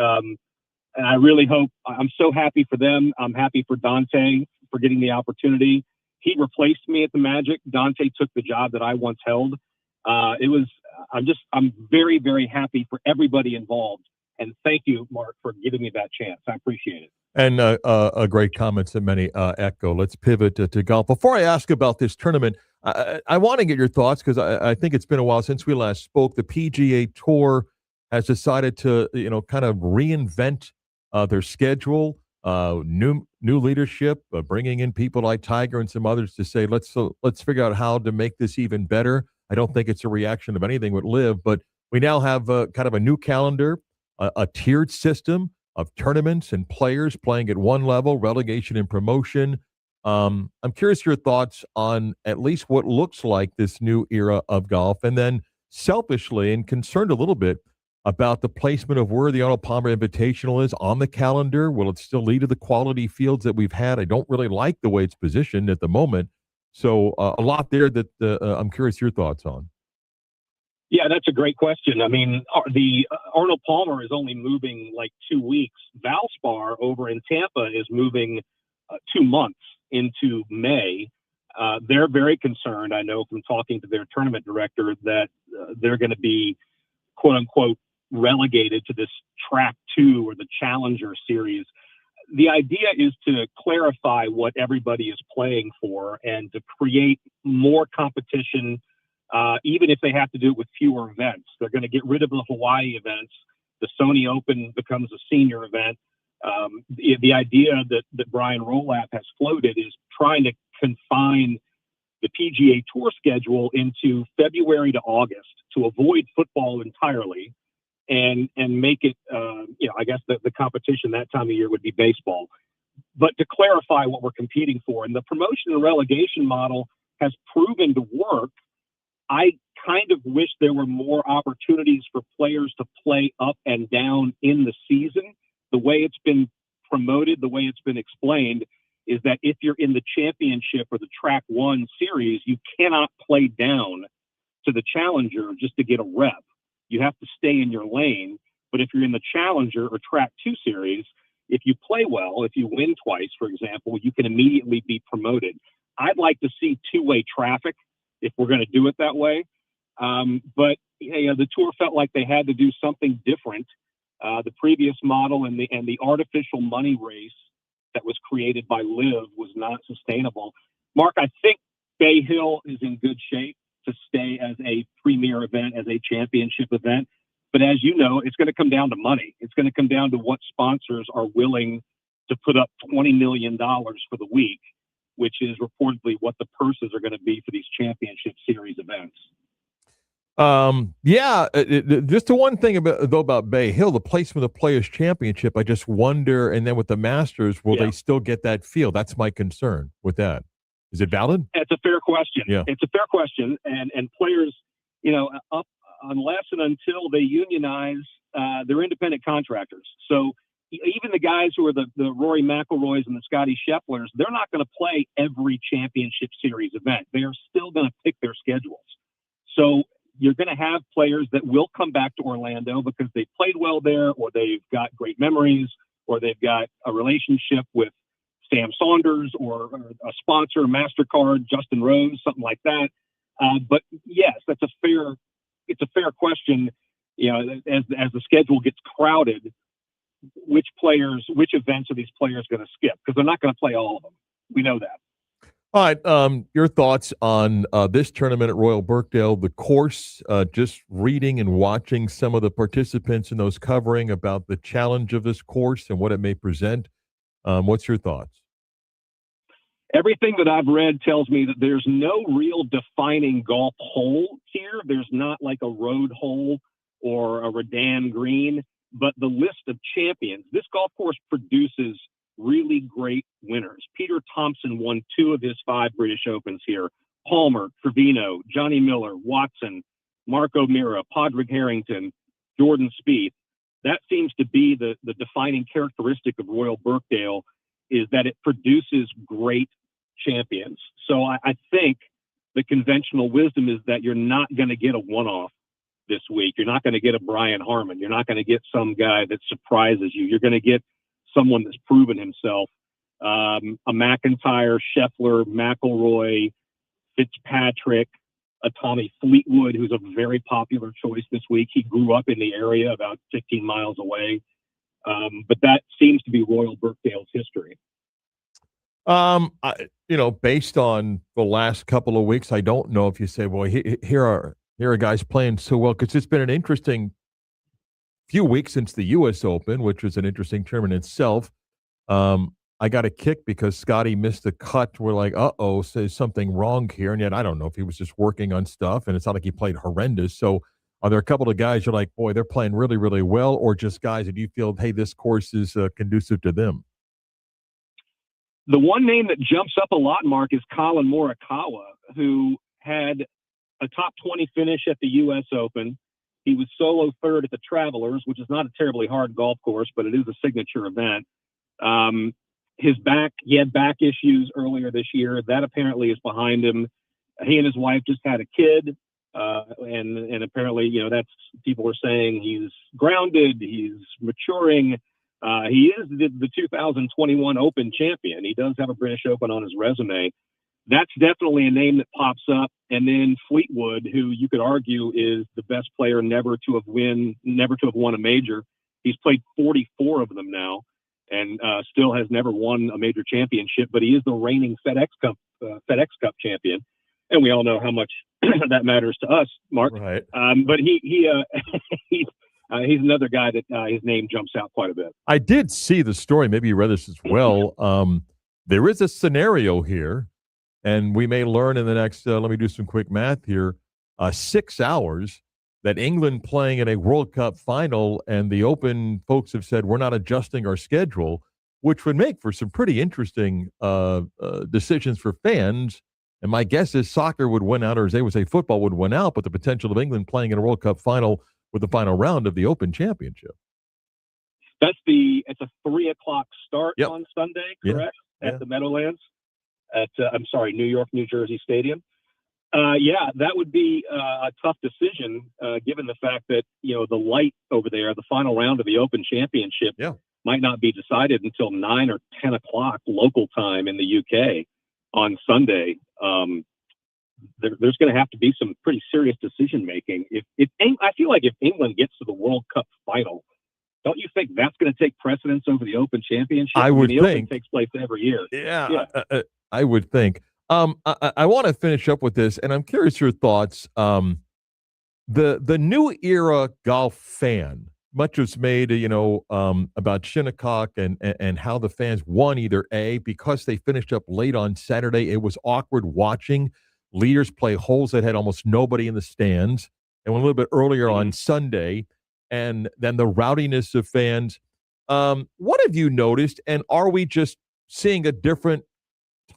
I really hope, I'm so happy for them. I'm happy for Dante for getting the opportunity. He replaced me at the Magic. Dante took the job that I once held. I'm very, very happy for everybody involved. And thank you, Mark, for giving me that chance. I appreciate it. And a great comments that many echo. Let's pivot to golf. Before I ask about this tournament, I want to get your thoughts because I think it's been a while since we last spoke. The PGA Tour has decided to, kind of reinvent their schedule, new leadership, bringing in people like Tiger and some others to say, let's figure out how to make this even better. I don't think it's a reaction of anything with LIV, but we now have kind of a new calendar, a tiered system of tournaments and players playing at one level, relegation and promotion. I'm curious your thoughts on at least what looks like this new era of golf, and then selfishly and concerned a little bit about the placement of where the Arnold Palmer Invitational is on the calendar. Will it still lead to the quality fields that we've had? I don't really like the way it's positioned at the moment. So a lot there that I'm curious your thoughts on. Yeah, that's a great question. I mean, the Arnold Palmer is only moving like 2 weeks. Valspar over in Tampa is moving 2 months into May. They're very concerned, I know from talking to their tournament director, that they're going to be, quote unquote, relegated to this track 2 or the Challenger series. The idea is to clarify what everybody is playing for and to create more competition. Even if they have to do it with fewer events, they're going to get rid of the Hawaii events. The Sony Open becomes a senior event. The idea that Brian Rolapp has floated is trying to confine the PGA Tour schedule into February to August to avoid football entirely and make it, I guess the competition that time of year would be baseball. But to clarify what we're competing for, and the promotion and relegation model has proven to work. I kind of wish there were more opportunities for players to play up and down in the season. The way it's been promoted, the way it's been explained, is that if you're in the championship or the track 1 series, you cannot play down to the Challenger just to get a rep. You have to stay in your lane. But if you're in the Challenger or track 2 series, if you play well, if you win twice, for example, you can immediately be promoted. I'd like to see two-way traffic if we're going to do it that way. But the tour felt like they had to do something different. The previous model and the artificial money race that was created by Live was not sustainable. Mark, I think Bay Hill is in good shape to stay as a premier event, as a championship event. But as you know, it's going to come down to money. It's going to come down to what sponsors are willing to put up $20 million for the week, which is reportedly what the purses are going to be for these championship series events. Just the one thing about Bay Hill, the placement of the Players Championship, I just wonder, and then with the Masters, will they still get that feel? That's my concern with that. Is it valid? It's a fair question. Yeah. It's a fair question. And players, up unless and until they unionize, they're independent contractors. So even the guys who are the Rory McIlroys and the Scotty Schefflers, they're not going to play every championship series event. They are still going to pick their schedules. So you're going to have players that will come back to Orlando because they played well there, or they've got great memories, or they've got a relationship with Sam Saunders or a sponsor, MasterCard, Justin Rose, something like that. But yes, it's a fair question. As the schedule gets crowded, which events are these players going to skip? Because they're not going to play all of them. We know that. All right, your thoughts on this tournament at Royal Birkdale, the course, just reading and watching some of the participants in those covering about the challenge of this course and what it may present. What's your thoughts? Everything that I've read tells me that there's no real defining golf hole here. There's not like a road hole or a Redan green, but the list of champions, this golf course produces really great winners. Peter Thompson won 2 of his 5 British Opens here. Palmer, Trevino, Johnny Miller, Watson, Mark O'Meara, Padraig Harrington, Jordan Spieth. That seems to be the defining characteristic of Royal Birkdale, is that it produces great champions. So I think the conventional wisdom is that you're not going to get a one-off this week. You're not going to get a Brian Harmon. You're not going to get some guy that surprises you. You're going to get someone that's proven himself. A McIntyre, Scheffler, McIlroy, Fitzpatrick, a Tommy Fleetwood, who's a very popular choice this week. He grew up in the area about 15 miles away. But that seems to be Royal Birkdale's history. Based on the last couple of weeks, I don't know if you say, well, here are guys playing so well, because it's been an interesting few weeks since the U.S. Open, which was an interesting tournament itself. I got a kick because Scotty missed the cut. We're like, there's something wrong here. And yet I don't know if he was just working on stuff, and it's not like he played horrendous. So are there a couple of guys you're like, boy, they're playing really, really well, or just guys that you feel, hey, this course is conducive to them? The one name that jumps up a lot, Mark, is Colin Morikawa, who had a top 20 finish at the U.S. Open. He was solo third at the Travelers, which is not a terribly hard golf course, but it is a signature event. He had back issues earlier this year. That apparently is behind him. He and his wife just had a kid. And apparently, that's, people are saying he's grounded, he's maturing. He is the 2021 Open champion. He does have a British Open on his resume. That's definitely a name that pops up. And then Fleetwood, who you could argue is the best player never to have won a major. He's played 44 of them now, and still has never won a major championship. But he is the reigning FedEx Cup champion, and we all know how much that matters to us, Mark. Right. But he's another guy that his name jumps out quite a bit. I did see the story. Maybe you read this as well. There is a scenario here, and we may learn in the next, let me do some quick math here, 6 hours, that England playing in a World Cup final, and the Open folks have said, we're not adjusting our schedule, which would make for some pretty interesting decisions for fans. And my guess is soccer would win out, or as they would say, football would win out, but the potential of England playing in a World Cup final with the final round of the Open Championship. It's a 3:00 start on Sunday, correct? At the Meadowlands at New York, New Jersey Stadium. That would be a tough decision given the fact that, the light over there, the final round of the Open Championship might not be decided until 9 or 10 o'clock local time in the UK on Sunday. There's going to have to be some pretty serious decision making. I feel like if England gets to the World Cup final, Don't you think that's going to take precedence over the Open Championship? I would the think. Open takes place every year. Yeah. I would think. I want to finish up with this, and I'm curious your thoughts. The new era golf fan, much was made, about Shinnecock and how the fans won either A, because they finished up late on Saturday. It was awkward watching leaders play holes that had almost nobody in the stands, and went a little bit earlier on Sunday, and then the rowdiness of fans. What have you noticed, and are we just seeing a different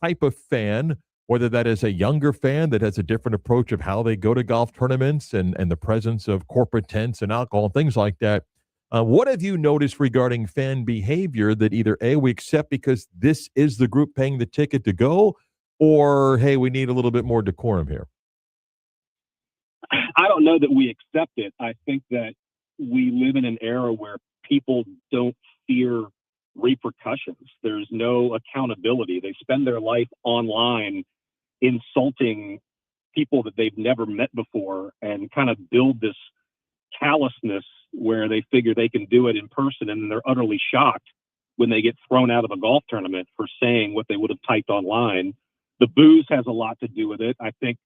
type of fan, whether that is a younger fan that has a different approach of how they go to golf tournaments and the presence of corporate tents and alcohol and things like that? What have you noticed regarding fan behavior that either A, we accept because this is the group paying the ticket to go, or, hey, we need a little bit more decorum here? I don't know that we accept it. I think that we live in an era where people don't fear repercussions. There's no accountability. They spend their life online insulting people that they've never met before and kind of build this callousness where they figure they can do it in person, and they're utterly shocked when they get thrown out of a golf tournament for saying what they would have typed online. The booze has a lot to do with it. I think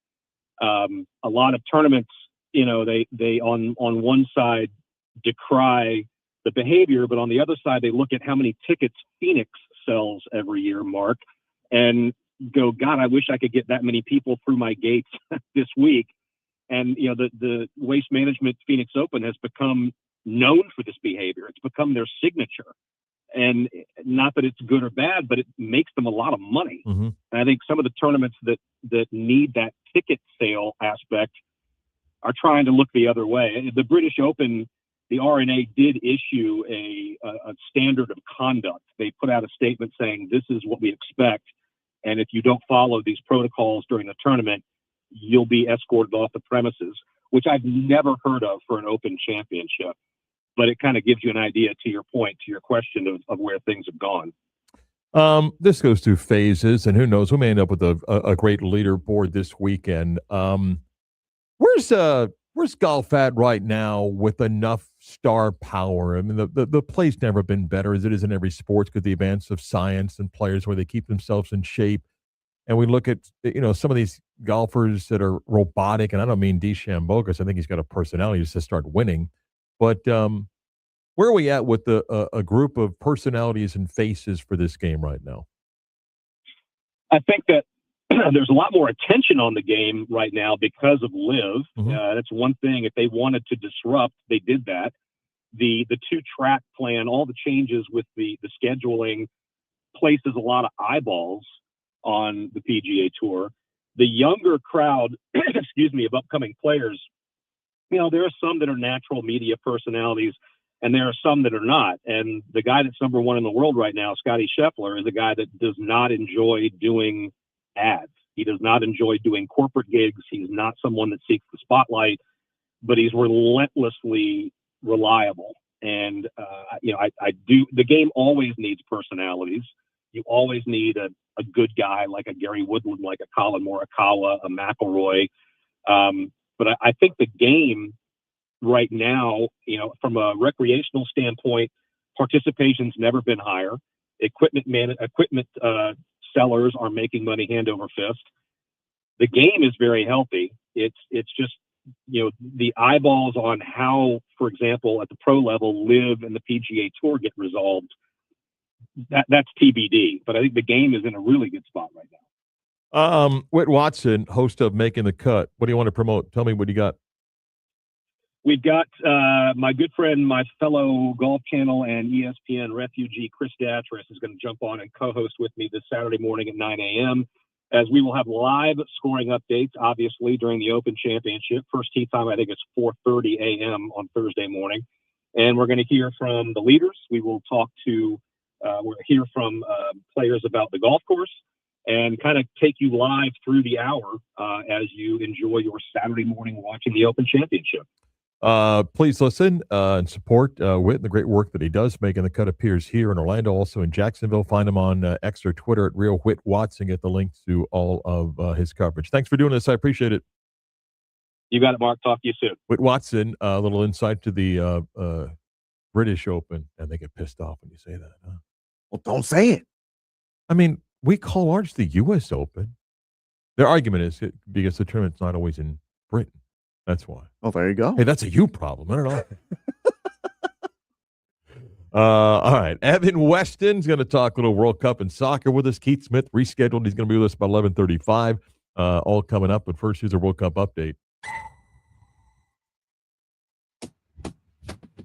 a lot of tournaments, they on one side decry the behavior, but on the other side, they look at how many tickets Phoenix sells every year, Mark, and go, God, I wish I could get that many people through my gates this week. And, the Waste Management Phoenix Open has become known for this behavior. It's become their signature. And not that it's good or bad, but it makes them a lot of money. Mm-hmm. And I think some of the tournaments that need that ticket sale aspect are trying to look the other way. The British Open, the RNA did issue a standard of conduct. They put out a statement saying, this is what we expect. And if you don't follow these protocols during the tournament, you'll be escorted off the premises, which I've never heard of for an Open Championship. But it kind of gives you an idea, to your point, to your question of where things have gone. This goes through phases, and who knows, we may end up with a great leaderboard this weekend. Where's golf at right now with enough star power? I mean, the play's never been better, as it is in every sport, because the advance of science and players where they keep themselves in shape. And we look at, some of these golfers that are robotic, and I don't mean DeChambeau, because I think he's got a personality just to start winning. But where are we at with a group of personalities and faces for this game right now? I think that there's a lot more attention on the game right now because of Live. Mm-hmm. That's one thing. If they wanted to disrupt, they did that. The two-track plan, all the changes with the scheduling, places a lot of eyeballs on the PGA Tour. The younger crowd, of upcoming players, there are some that are natural media personalities, and there are some that are not. And the guy that's number one in the world right now, Scotty Scheffler, is a guy that does not enjoy doing ads. He does not enjoy doing corporate gigs. He's not someone that seeks the spotlight, but he's relentlessly reliable. And, I do. The game always needs personalities. You always need a good guy like a Gary Woodland, like a Colin Morikawa, a McIlroy. But I think the game right now, from a recreational standpoint, participation's never been higher. Equipment sellers are making money hand over fist. The game is very healthy. It's just, the eyeballs on how, for example, at the pro level, Live and the PGA Tour get resolved. That's TBD. But I think the game is in a really good spot right now. Whit Watson, host of Making the Cut. What do you want to promote? Tell me what you got. We've got my good friend, my fellow Golf Channel and ESPN refugee, Chris Datras, is going to jump on and co-host with me this Saturday morning at 9 a.m. as we will have live scoring updates, obviously, during the Open Championship. First tee time, I think it's 4:30 a.m. on Thursday morning. And we're going to hear from the leaders. We will we'll hear from players about the golf course and kind of take you live through the hour as you enjoy your Saturday morning watching the Open Championship. Please listen and support Whit and the great work that he does. Making the Cut appears here in Orlando, also in Jacksonville. Find him on X or Twitter at Real Whit Watson. Get the link to all of his coverage. Thanks for doing this. I appreciate it. You got it, Mark. Talk to you soon. Whit Watson, a little insight to the British Open, and they get pissed off when you say that. Huh? Well, don't say it. I mean, we call ours the U.S. Open. Their argument is because the tournament's not always in Britain. That's why. Oh, there you go. Hey, that's a you problem. I don't know. All right. Evan Weston's going to talk a little World Cup and soccer with us. Keith Smith rescheduled. He's going to be with us by 11:35. All coming up. But first, here's a World Cup update.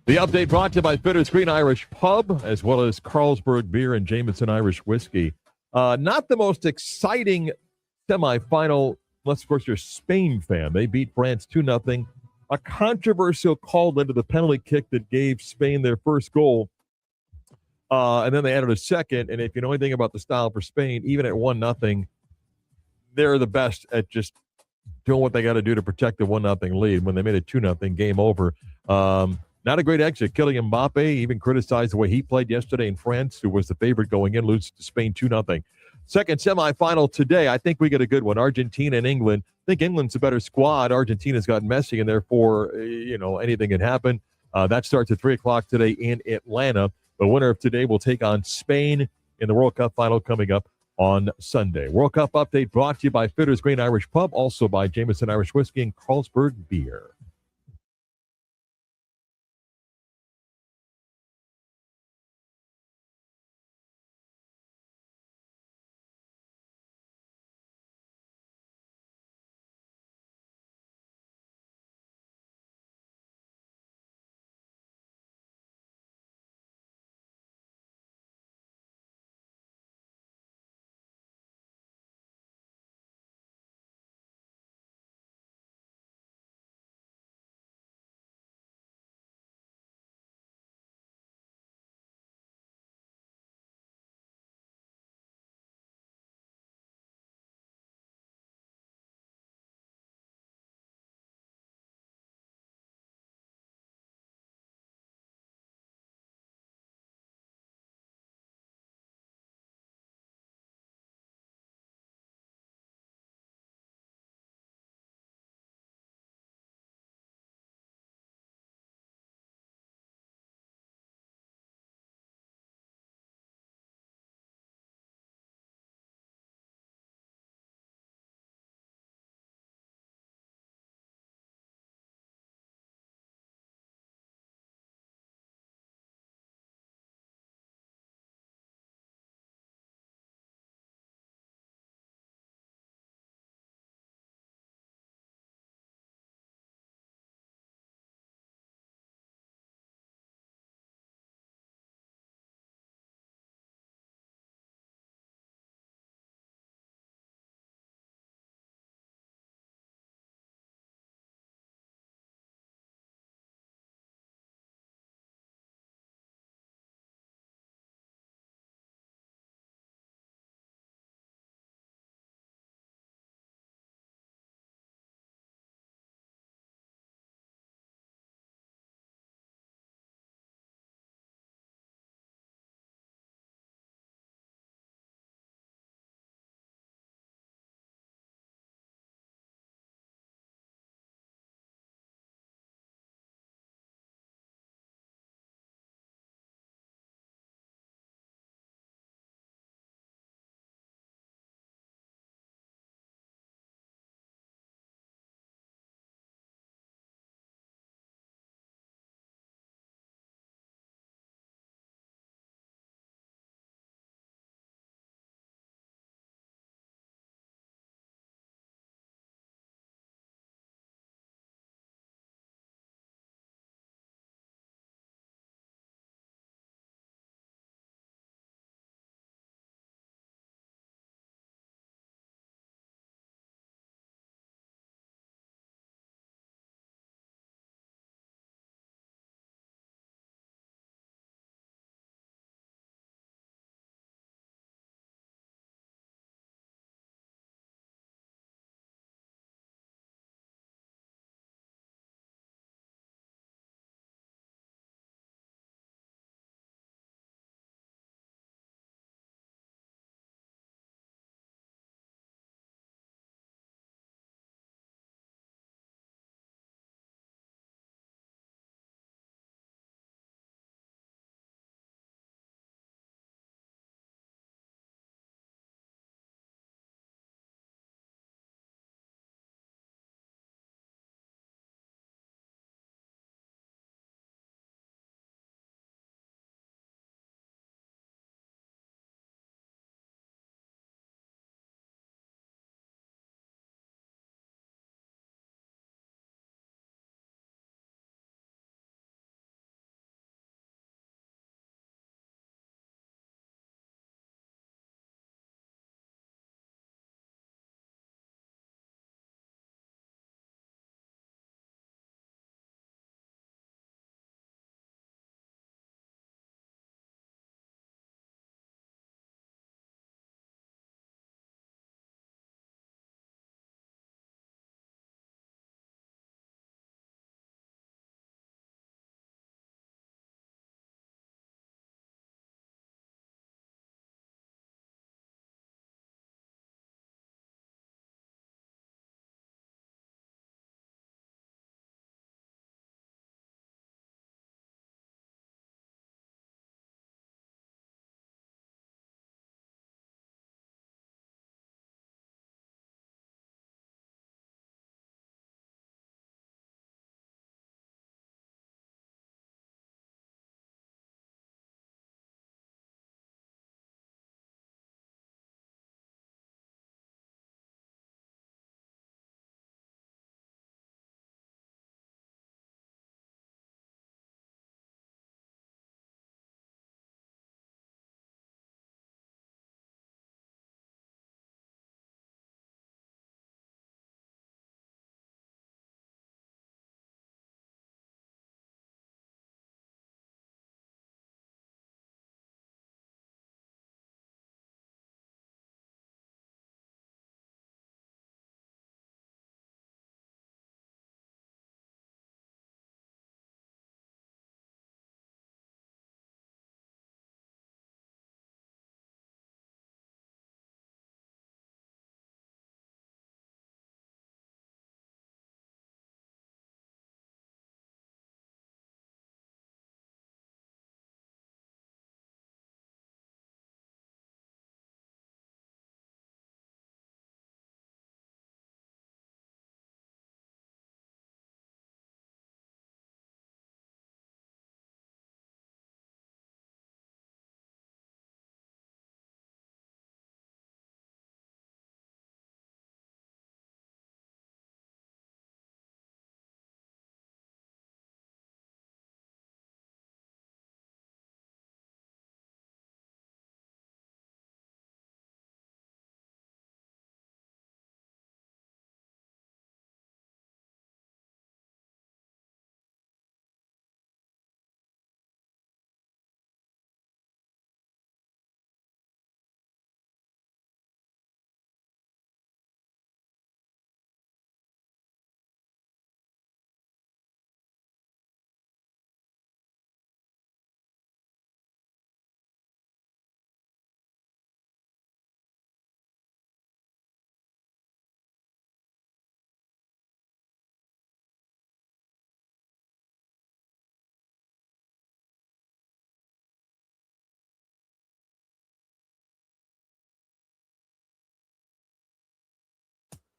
The update brought to you by Fitter's Green Irish Pub, as well as Carlsberg Beer and Jameson Irish Whiskey. Not the most exciting semifinal, unless, of course, you're a Spain fan. They beat France 2-0. A controversial call led to the penalty kick that gave Spain their first goal. And then they added a second. And if you know anything about the style for Spain, even at 1-0, they're the best at just doing what they got to do to protect the 1-0 lead. When they made it 2-0, game over. Not a great exit. Kylian Mbappe even criticized the way he played yesterday in France, who was the favorite going in, loses to Spain 2-0. Second semifinal today. I think we get a good one. Argentina and England. I think England's a better squad. Argentina's got Messi, and therefore, anything can happen. That starts at 3 o'clock today in Atlanta. The winner of today will take on Spain in the World Cup final coming up on Sunday. World Cup update brought to you by Fitter's Green Irish Pub, also by Jameson Irish Whiskey and Carlsberg Beer.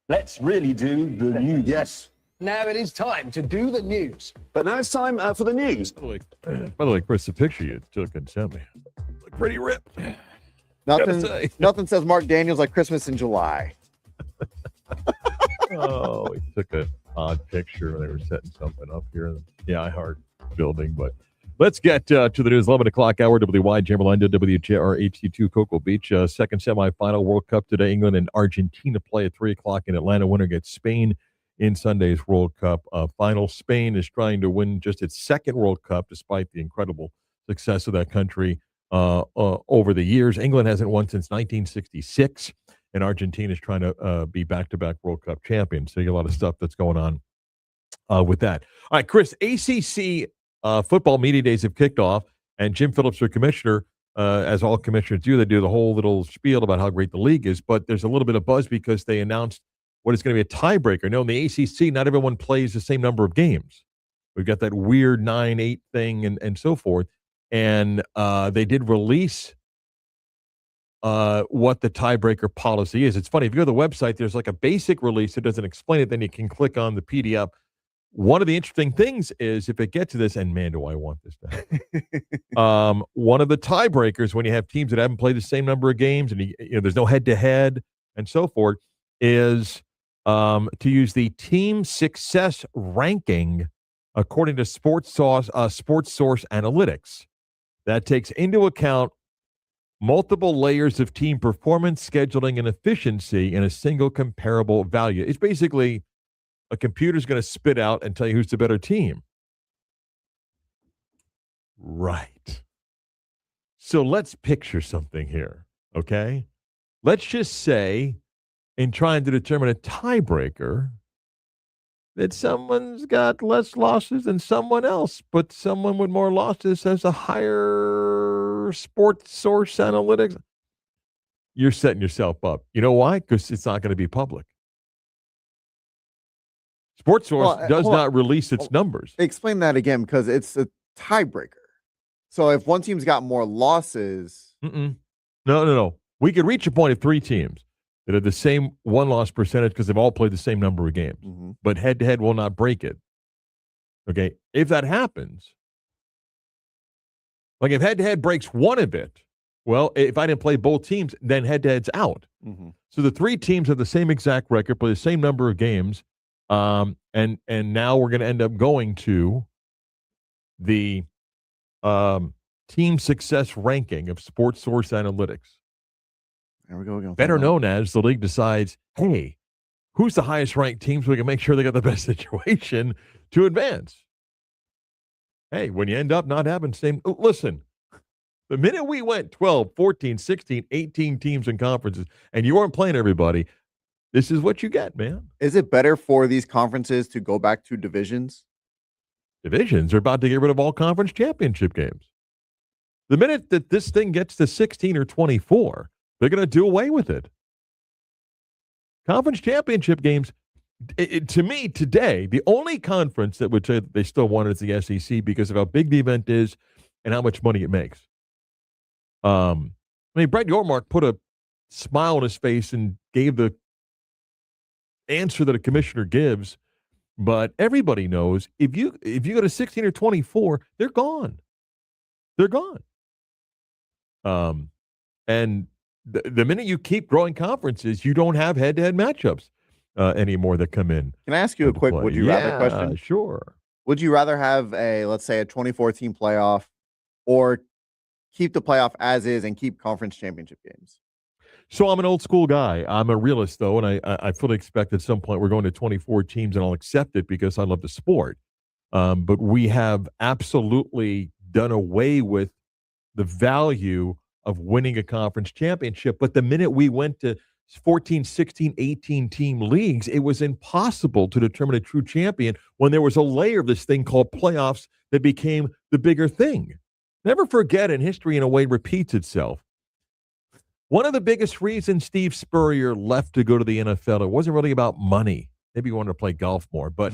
Let's really do the news. Yes. Now it is time to do the news. But now it's time for the news. By the way, Chris, the picture you took and sent me, look pretty ripped. Nothing says Marc Daniels like Christmas in July. Oh, he took an odd picture when they were setting something up here in the iHeart building. But let's get to the news. 11 o'clock hour, WYJ Orlando, WJR HD2 Cocoa Beach. Second semifinal World Cup today. England and Argentina play at 3 o'clock in Atlanta. Winner gets Spain in Sunday's World Cup final. Spain is trying to win just its second World Cup, despite the incredible success of that country over the years. England hasn't won since 1966, and Argentina is trying to be back-to-back World Cup champions. So you got a lot of stuff that's going on with that. All right, Chris, ACC football media days have kicked off, and Jim Phillips, their commissioner, as all commissioners do, they do the whole little spiel about how great the league is, but there's a little bit of buzz because they announced what is going to be a tiebreaker. No, in the ACC, not everyone plays the same number of games. We've got that weird 9-8 thing and so forth. And they did release what the tiebreaker policy is. It's funny. If you go to the website, there's like a basic release that doesn't explain it. Then you can click on the PDF. One of the interesting things is if it gets to this, and man, do I want this to one of the tiebreakers when you have teams that haven't played the same number of games and there's no head-to-head and so forth is to use the team success ranking according to Sports Source Analytics. That takes into account multiple layers of team performance, scheduling, and efficiency in a single comparable value. It's basically a computer's going to spit out and tell you who's the better team. Right. So let's picture something here, okay? Let's just say, in trying to determine a tiebreaker, that someone's got less losses than someone else, but someone with more losses has a higher Sports Source Analytics. You're setting yourself up. You know why? Because it's not going to be public. Sports Source does not release its numbers. Explain that again, because it's a tiebreaker. So if one team's got more losses... No. We could reach a point of 3 teams that have the same one-loss percentage because they've all played the same number of games. Mm-hmm. But head-to-head will not break it. Okay? If that happens, like if head-to-head breaks one of it, well, if I didn't play both teams, then head-to-head's out. Mm-hmm. So the 3 teams have the same exact record, play the same number of games, and now we're going to end up going to the team success ranking of Sports Source Analytics. There we go again. Better known as the league decides, hey, who's the highest ranked team so we can make sure they got the best situation to advance. Hey, when you end up not having same, listen, the minute we went 12, 14, 16, 18 teams in conferences and you weren't playing everybody, this is what you get, man. Is it better for these conferences to go back to divisions? Divisions are about to get rid of all conference championship games. The minute that this thing gets to 16 or 24, they're going to do away with it. Conference championship games, to me today, the only conference that would say that they still want it is the SEC because of how big the event is and how much money it makes. Brett Yormark put a smile on his face and gave the answer that a commissioner gives, but everybody knows if you go to 16 or 24, they're gone. They're gone. And the minute you keep growing conferences, you don't have head-to-head matchups anymore that come in. Can I ask you a quick would you rather question? Sure. Would you rather have let's say a 24-team playoff or keep the playoff as is and keep conference championship games? So I'm an old school guy. I'm a realist, though, and I fully expect at some point we're going to 24 teams, and I'll accept it because I love the sport. But we have absolutely done away with the value of winning a conference championship. But the minute we went to 14, 16, 18 team leagues, it was impossible to determine a true champion when there was a layer of this thing called playoffs that became the bigger thing. Never forget, and history in a way repeats itself. One of the biggest reasons Steve Spurrier left to go to the NFL, it wasn't really about money. Maybe he wanted to play golf more, but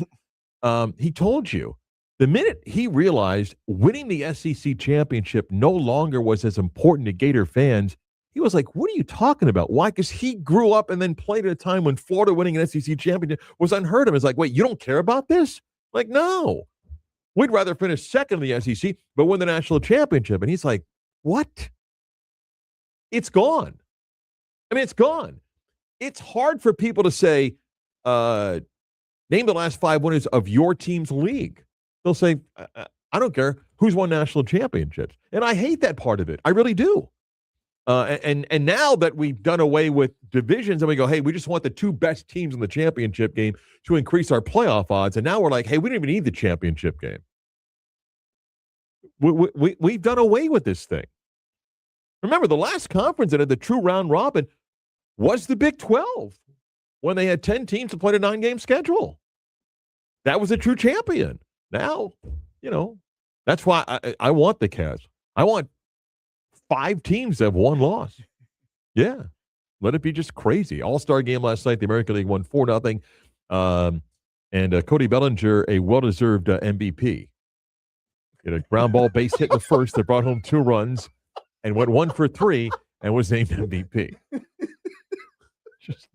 he told you the minute he realized winning the SEC championship no longer was as important to Gator fans, He was like, what are you talking about? Why? Because he grew up and then played at a time when Florida winning an SEC championship was unheard of. It's like, wait, you don't care about this? Like, no. We'd rather finish second in the SEC, but win the national championship. And he's like, what? It's gone. I mean, it's gone. It's hard for people to say, name the last 5 winners of your team's league. They'll say, I don't care who's won national championships. And I hate that part of it. I really do. And now that we've done away with divisions and we go, hey, we just want the 2 best teams in the championship game to increase our playoff odds. And now we're like, hey, we don't even need the championship game. We've done away with this thing. Remember, the last conference that had the true round robin was the Big 12 when they had 10 teams to play a 9-game schedule. That was a true champion. Now, that's why I want the Cavs. I want 5 teams that have 1 loss. Yeah. Let it be just crazy. All-star game last night. The American League won 4-0. And Cody Bellinger, a well-deserved MVP. Hit a ground ball base hit in the first that brought home 2 runs and went 1 for 3 and was named MVP. Just,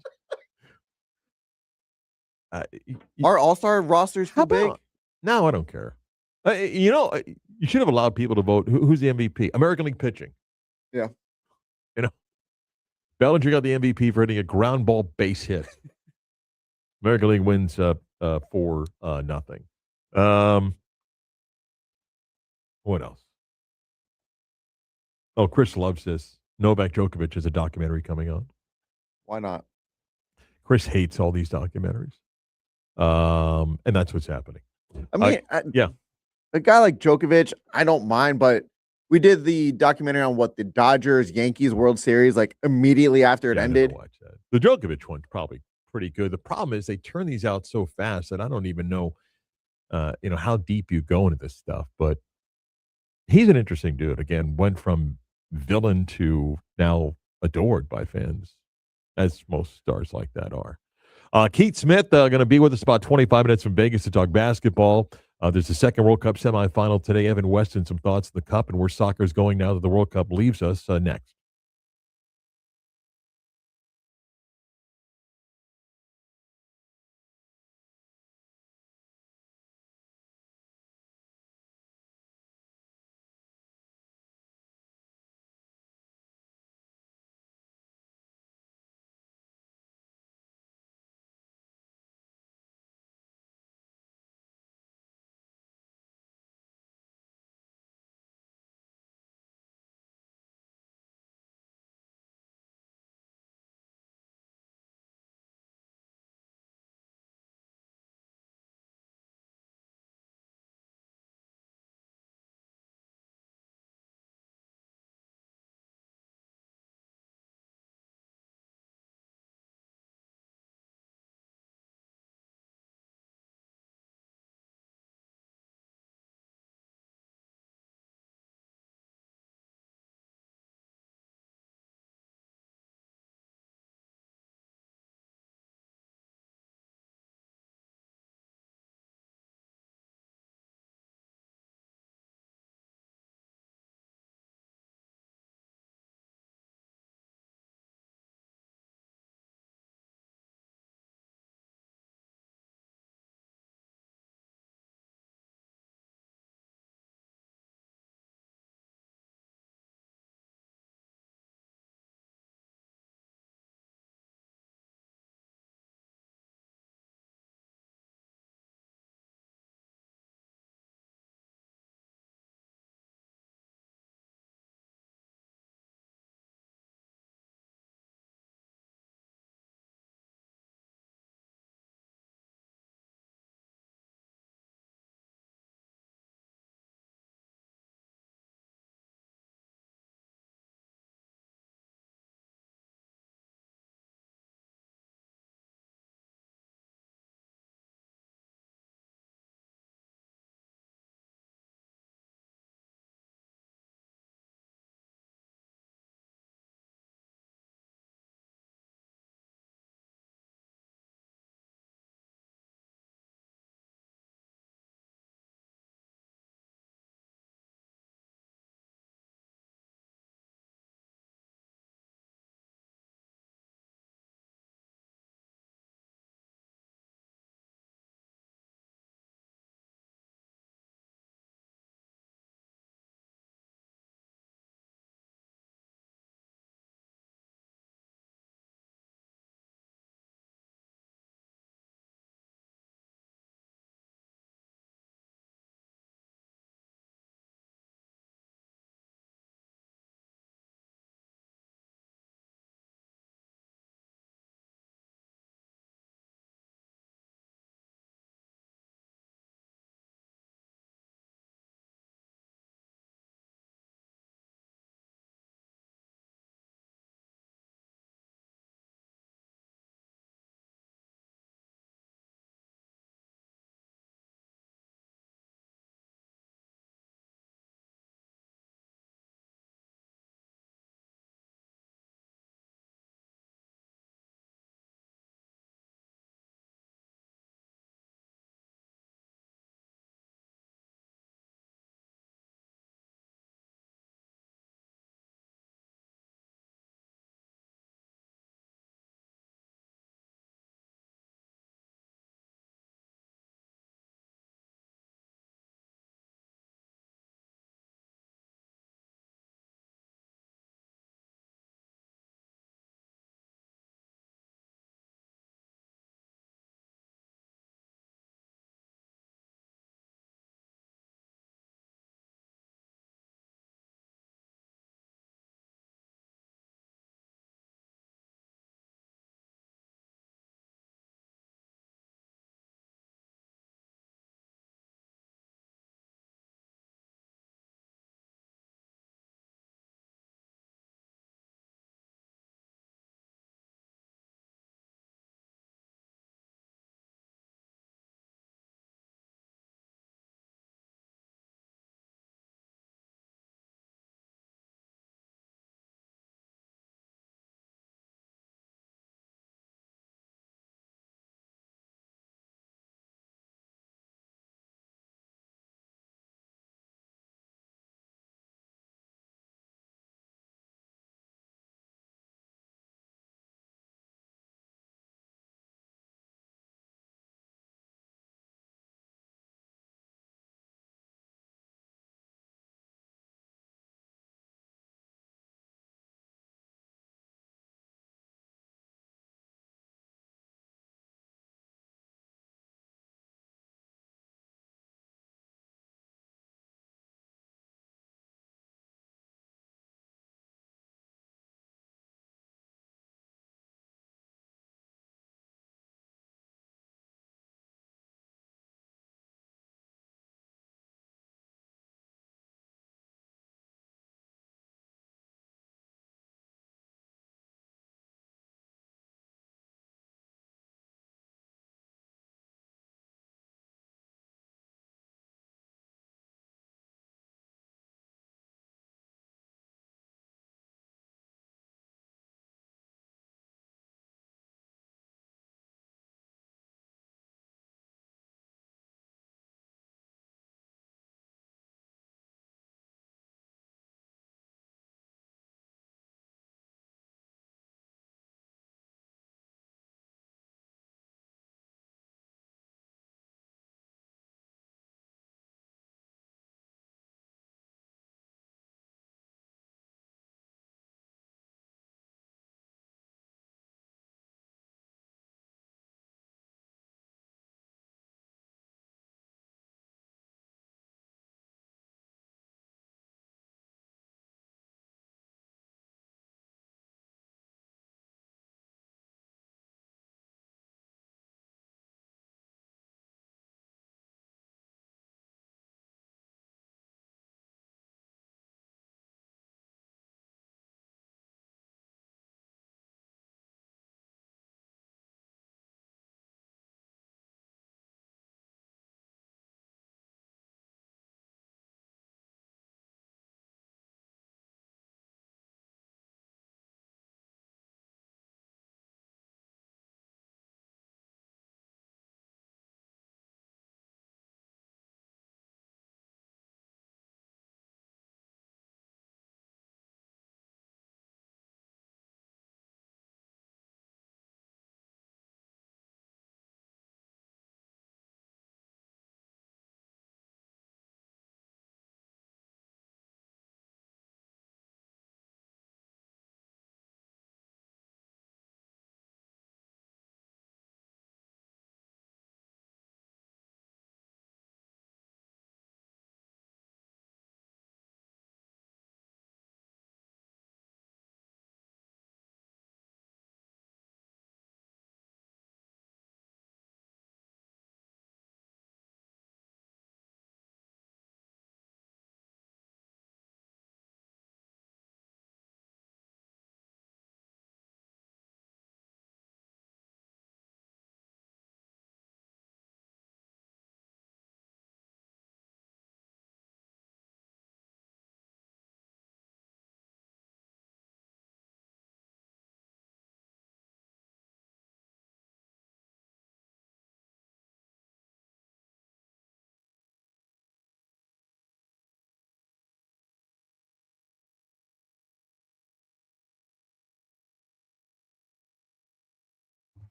Our all-star rosters too big? No, I don't care. You should have allowed people to vote. Who's the MVP? American League pitching. Yeah. Bellinger got the MVP for hitting a ground ball base hit. American League wins 4-0. What else? Oh, Chris loves this. Novak Djokovic has a documentary coming on. Why not? Chris hates all these documentaries. And that's what's happening. I mean, yeah. A guy like Djokovic, I don't mind, but we did the documentary on the Dodgers Yankees World Series like immediately after it ended. Watch that. The Djokovic one's probably pretty good. The problem is they turn these out so fast that I don't even know, how deep you go into this stuff. But he's an interesting dude. Again, went from villain to now adored by fans, as most stars like that are. Keith Smith going to be with us about 25 minutes from Vegas to talk basketball. There's the second World Cup semifinal today. Evan Weston, some thoughts on the Cup and where soccer is going now that the World Cup leaves us next.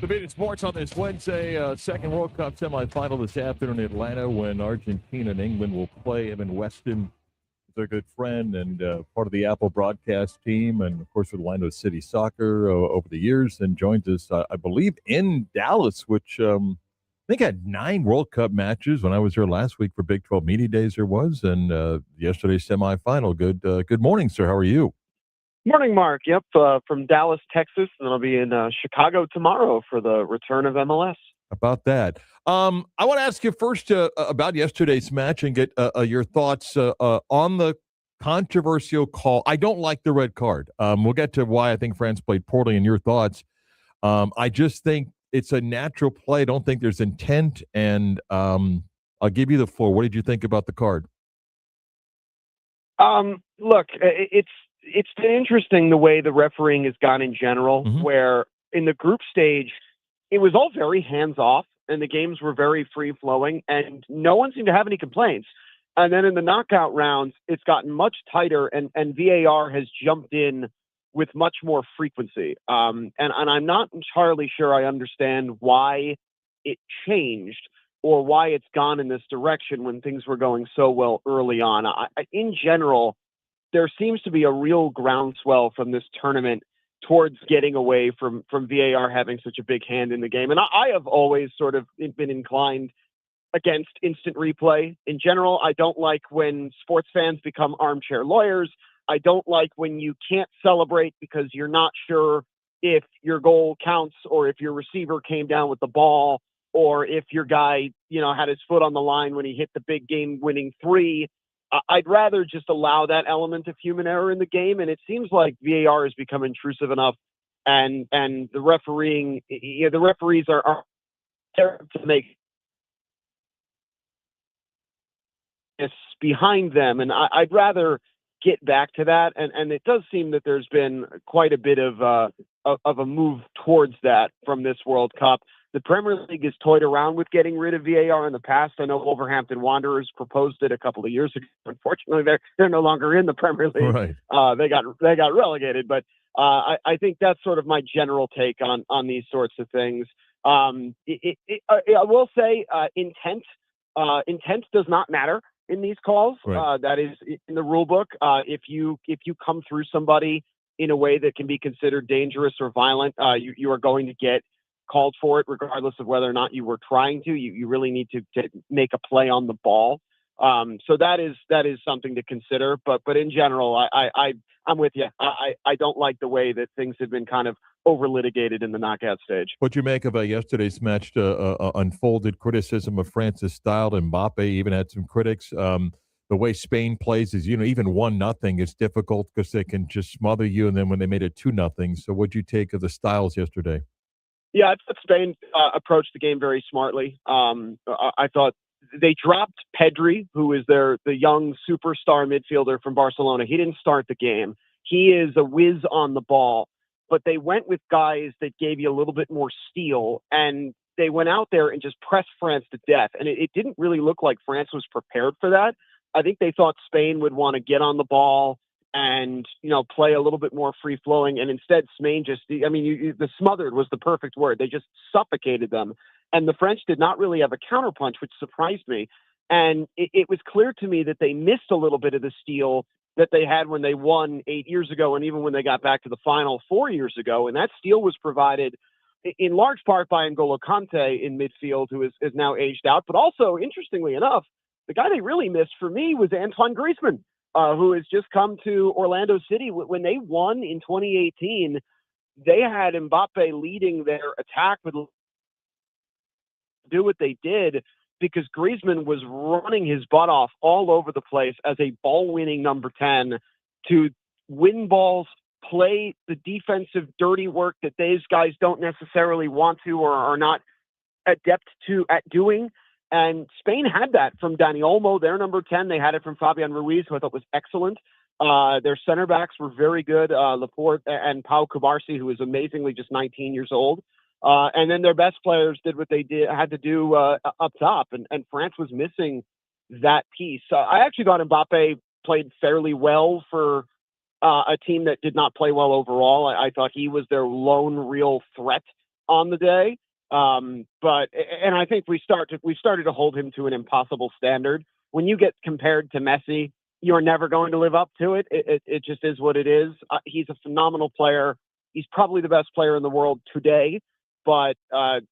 The Bit in Sports on this Wednesday, second World Cup semifinal this afternoon in Atlanta when Argentina and England will play. Evan Weston is their good friend and part of the Apple broadcast team, and, of course, with Orlando City Soccer over the years, and joins us, I believe, in Dallas, which I think had 9 World Cup matches when I was here last week for Big 12 Media Days there was, and yesterday's semifinal. Good morning, sir. How are you? Morning, Mark. Yep, from Dallas, Texas, and I'll be in Chicago tomorrow for the return of MLS. About that. I want to ask you first about yesterday's match and get your thoughts on the controversial call. I don't like the red card. We'll get to why I think France played poorly and your thoughts. I just think it's a natural play. I don't think there's intent, and I'll give you the floor. What did you think about the card? Look, it's been interesting the way the refereeing has gone in general, where in the group stage, it was all very hands-off, and the games were very free-flowing, and no one seemed to have any complaints. And then in the knockout rounds, it's gotten much tighter, and VAR has jumped in with much more frequency. And I'm not entirely sure I understand why it changed or why it's gone in this direction when things were going so well early on. In general, there seems to be a real groundswell from this tournament towards getting away from VAR having such a big hand in the game. And I have always sort of been inclined against instant replay. In general, I don't like when sports fans become armchair lawyers. I don't like when you can't celebrate because you're not sure if your goal counts or if your receiver came down with the ball or if your guy, had his foot on the line when he hit the big game-winning 3. I'd rather just allow that element of human error in the game, and it seems like VAR has become intrusive enough, and the refereeing, the referees are there to make this behind them, and I'd rather get back to that, and it does seem that there's been quite a bit of a move towards that from this World Cup. The Premier League has toyed around with getting rid of VAR in the past. I know Wolverhampton Wanderers proposed it a couple of years ago. Unfortunately, they're no longer in the Premier League. Right. They got relegated. But I think that's sort of my general take on these sorts of things. I will say intent does not matter in these calls. Right. That is in the rule book. If you come through somebody in a way that can be considered dangerous or violent, you are going to get called for it, regardless of whether or not you were trying to. You really need to make a play on the ball. So that is something to consider. But in general, I'm with you. I don't like the way that things have been kind of over litigated in the knockout stage. What you make of yesterday's match unfolded criticism of France's style. Mbappe even had some critics. The way Spain plays is, even 1-0 is difficult because they can just smother you. And then when they made it 2-0. So what'd you take of the styles yesterday? Yeah, I thought Spain approached the game very smartly. I thought they dropped Pedri, who is the young superstar midfielder from Barcelona. He didn't start the game. He is a whiz on the ball. But they went with guys that gave you a little bit more steel, and they went out there and just pressed France to death. And it didn't really look like France was prepared for that. I think they thought Spain would want to get on the ball and, play a little bit more free-flowing. And instead, Spain the smothered was the perfect word. They just suffocated them. And the French did not really have a counterpunch, which surprised me. And it was clear to me that they missed a little bit of the steel that they had when they won 8 years ago, and even when they got back to the final 4 years ago. And that steel was provided in large part by N'Golo Kante in midfield, who is now aged out. But also, interestingly enough, the guy they really missed for me was Antoine Griezmann, who has just come to Orlando City. When they won in 2018, they had Mbappe leading their attack with do what they did because Griezmann was running his butt off all over the place as a ball-winning number 10 to win balls, play the defensive dirty work that these guys don't necessarily want to or are not adept at doing. And Spain had that from Dani Olmo, their number 10. They had it from Fabian Ruiz, who I thought was excellent. Their center backs were very good, Laporte and Pau Cubarsí, who is amazingly just 19 years old. And then their best players did what they had to do up top, and France was missing that piece. I actually thought Mbappe played fairly well for a team that did not play well overall. I thought he was their lone real threat on the day. And I think we started to hold him to an impossible standard. When you get compared to Messi, you're never going to live up to it. It just is what it is. He's a phenomenal player. He's probably the best player in the world today, but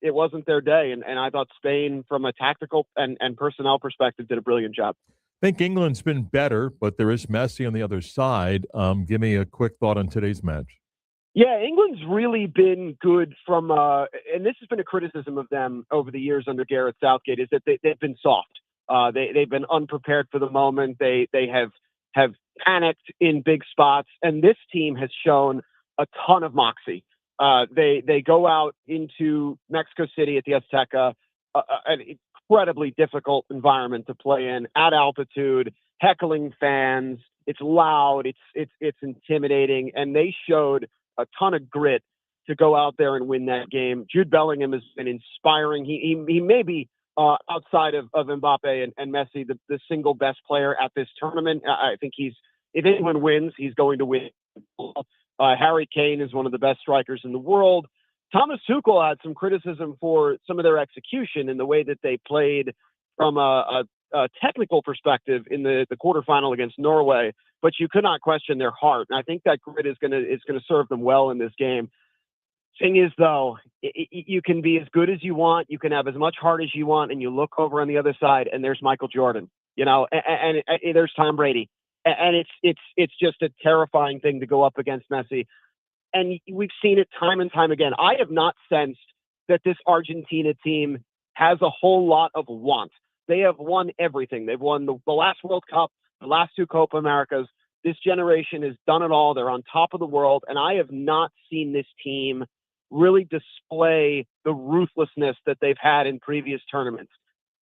it wasn't their day. And I thought Spain, from a tactical and personnel perspective, did a brilliant job. I think England's been better, but there is Messi on the other side. Give me a quick thought on today's match. Yeah, England's really been good from, and this has been a criticism of them over the years under Gareth Southgate, is that they've been soft. They've been unprepared for the moment. They have panicked in big spots, and this team has shown a ton of moxie. They go out into Mexico City at the Azteca, an incredibly difficult environment to play in, at altitude, heckling fans. It's loud. It's intimidating, and they showed a ton of grit to go out there and win that game. Jude Bellingham has been inspiring. He may be outside of Mbappe and Messi, the single best player at this tournament. I think if England wins, he's going to win. Harry Kane is one of the best strikers in the world. Thomas Tuchel had some criticism for some of their execution in the way that they played from a technical perspective in the quarterfinal against Norway, but you could not question their heart. And I think that grit is going to serve them well in this game. Thing is, though, you can be as good as you want, you can have as much heart as you want, and you look over on the other side, and there's Michael Jordan, and there's Tom Brady, and it's just a terrifying thing to go up against Messi. And we've seen it time and time again. I have not sensed that this Argentina team has a whole lot of want. They have won everything. They've won the last World Cup, the last two Copa Americas. This generation has done it all. They're on top of the world, and I have not seen this team really display the ruthlessness that they've had in previous tournaments,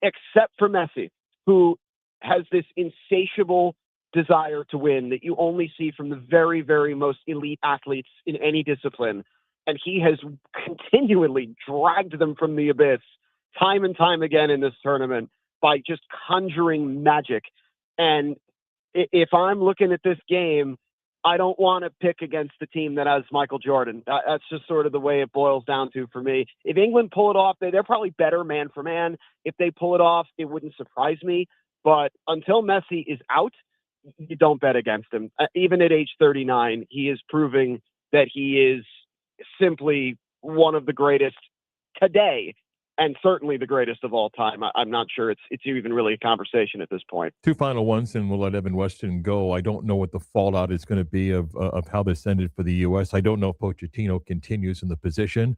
except for Messi, who has this insatiable desire to win that you only see from the very, very most elite athletes in any discipline. And he has continually dragged them from the abyss time and time again in this tournament by just conjuring magic. And if I'm looking at this game, I don't want to pick against the team that has Michael Jordan. That's just sort of the way it boils down to for me. If England pull it off, they're probably better man for man. If they pull it off, it wouldn't surprise me. But until Messi is out, you don't bet against him. Even at age 39, he is proving that he is simply one of the greatest today, and certainly the greatest of all time. I'm not sure it's even really a conversation at this point. Two final ones, and we'll let Evan Weston go. I don't know what the fallout is going to be of how this ended for the U.S. I don't know if Pochettino continues in the position.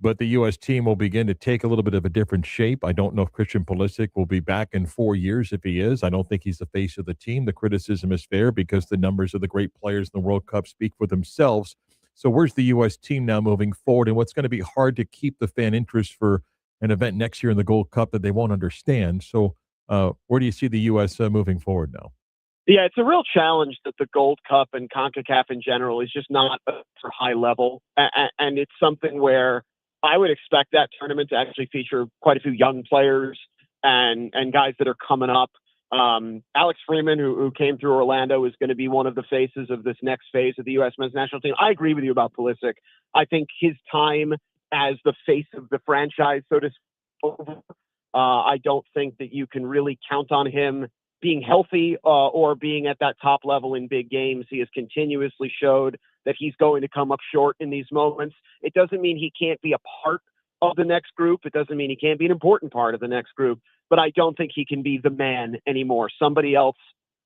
But the U.S. team will begin to take a little bit of a different shape. I don't know if Christian Pulisic will be back in 4 years. If he is, I don't think he's the face of the team. The criticism is fair because the numbers of the great players in the World Cup speak for themselves. So where's the U.S. team now moving forward, and what's going to be hard to keep the fan interest for an event next year in the Gold Cup that they won't understand? So where do you see the U.S. Moving forward now? Yeah, it's a real challenge that the Gold Cup and CONCACAF in general is just not for high level. And it's something where I would expect that tournament to actually feature quite a few young players and guys that are coming up. Alex Freeman, who came through Orlando, is going to be one of the faces of this next phase of the U.S. men's national team. I agree with you about Pulisic. I think his time as the face of the franchise, so to speak, I don't think that you can really count on him being healthy or being at that top level in big games. He has continuously showed that he's going to come up short in these moments. It doesn't mean he can't be a part of the next group. It doesn't mean he can't be an important part of the next group, but I don't think he can be the man anymore. Somebody else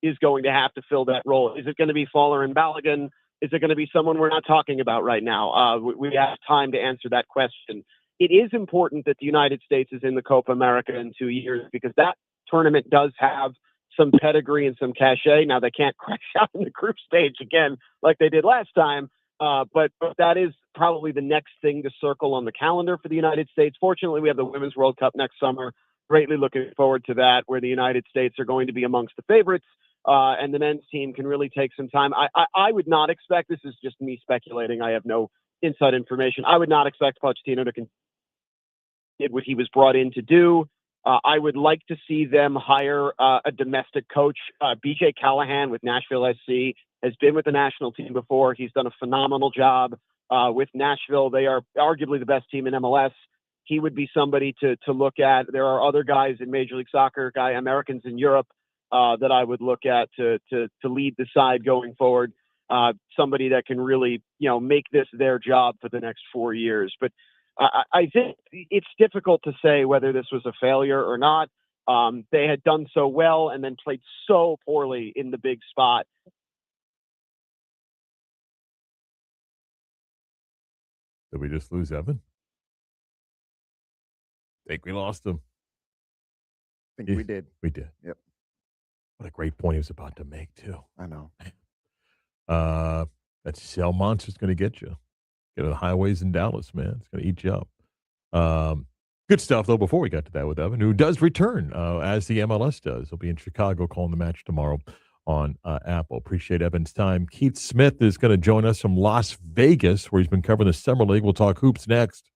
is going to have to fill that role. Is it going to be Fowler and Balogun? Is it going to be someone we're not talking about right now? We have time to answer that question. It is important that the United States is in the Copa America in 2 years because that tournament does have some pedigree and some cachet. Now, they can't crash out in the group stage again like they did last time, but that is probably the next thing to circle on the calendar for the United States. Fortunately, we have the Women's World Cup next summer. Greatly looking forward to that, where the United States are going to be amongst the favorites, and the men's team can really take some time. I would not expect, this is just me speculating, I have no inside information, I would not expect Pochettino to continue what he was brought in to do. I would like to see them hire a domestic coach. BJ Callahan with Nashville SC has been with the national team before. He's done a phenomenal job with Nashville. They are arguably the best team in MLS. He would be somebody to look at. There are other guys in Major League Soccer, Americans in Europe, that I would look at to lead the side going forward. Somebody that can really, make this their job for the next 4 years. But I think it's difficult to say whether this was a failure or not. They had done so well and then played so poorly in the big spot. Did we just lose Evan? I think we lost him. I think we did. We did. Yep. What a great point he was about to make, too. I know. That cell monster's going to get you. Get to the highways in Dallas, man. It's going to eat you up. Good stuff, though, before we got to that with Evan, who does return, as the MLS does. He'll be in Chicago calling the match tomorrow on Apple. Appreciate Evan's time. Keith Smith is going to join us from Las Vegas, where he's been covering the Summer League. We'll talk hoops next.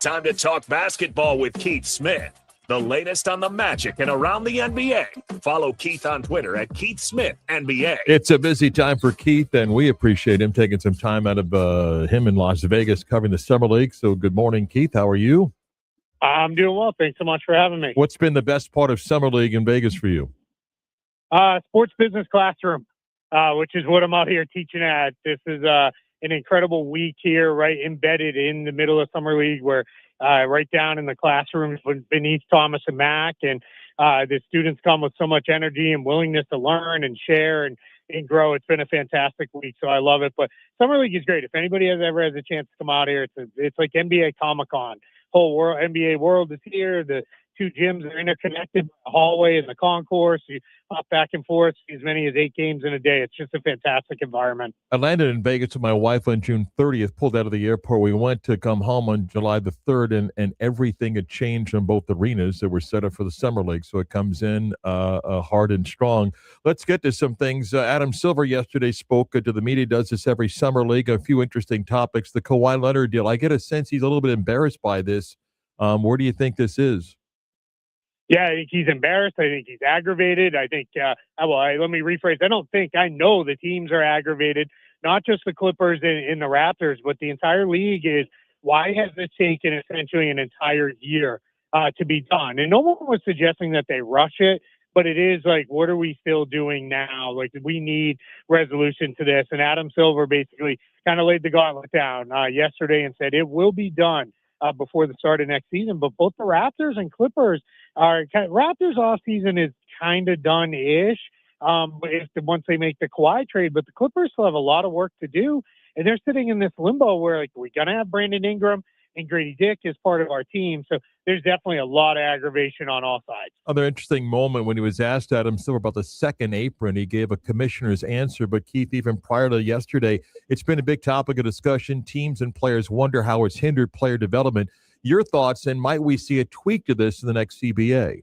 Time to talk basketball with Keith Smith. The latest on the Magic and around the NBA. Follow Keith on Twitter at Keith Smith NBA. It's a busy time for Keith, and we appreciate him taking some time out of him in Las Vegas covering the Summer League. So good morning, Keith. How are you? I'm doing well. Thanks so much for having me. What's been the best part of Summer League in Vegas for you? Sports business classroom, which is what I'm out here teaching at. This is an incredible week here, right embedded in the middle of Summer League, where right down in the classrooms beneath Thomas and Mack, and the students come with so much energy and willingness to learn and share and grow. It's been a fantastic week, so I love it. But Summer League is great. If anybody ever has a chance to come out here, it's like NBA Comic-Con. Whole world, NBA world is here. The two gyms are interconnected, the hallway and the concourse. You hop back and forth, as many as 8 games in a day. It's just a fantastic environment. I landed in Vegas with my wife on June 30th, pulled out of the airport. We went to come home on July the 3rd, and everything had changed on both arenas that were set up for the Summer League. So it comes in hard and strong. Let's get to some things. Adam Silver yesterday spoke to the media, does this every Summer League. A few interesting topics. The Kawhi Leonard deal. I get a sense he's a little bit embarrassed by this. Where do you think this is? Yeah, I think he's embarrassed. I think he's aggravated. I think, let me rephrase. I know the teams are aggravated, not just the Clippers and the Raptors, but the entire league is, why has this taken essentially an entire year to be done? And no one was suggesting that they rush it, but it is like, what are we still doing now? Like, we need resolution to this. And Adam Silver basically kind of laid the gauntlet down yesterday and said it will be done before the start of next season. But both the Raptors and Clippers Raptors off season is kind of done-ish once they make the Kawhi trade, but the Clippers still have a lot of work to do, and they're sitting in this limbo where, like, we're going to have Brandon Ingram and Grady Dick as part of our team, so there's definitely a lot of aggravation on all sides. Another interesting moment when he was asked, Adam Silver, about the second apron, he gave a commissioner's answer, but Keith, even prior to yesterday, it's been a big topic of discussion. Teams and players wonder how it's hindered player development. Your thoughts, and might we see a tweak to this in the next CBA?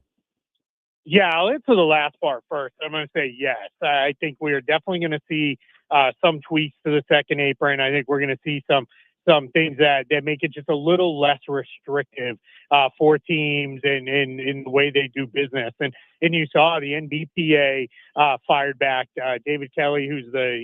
Yeah, I'll answer the last part first. I'm going to say yes. I think we are definitely going to see some tweaks to the second apron. I think we're going to see some things that make it just a little less restrictive for teams and in the way they do business. And you saw the NBPA fired back David Kelly,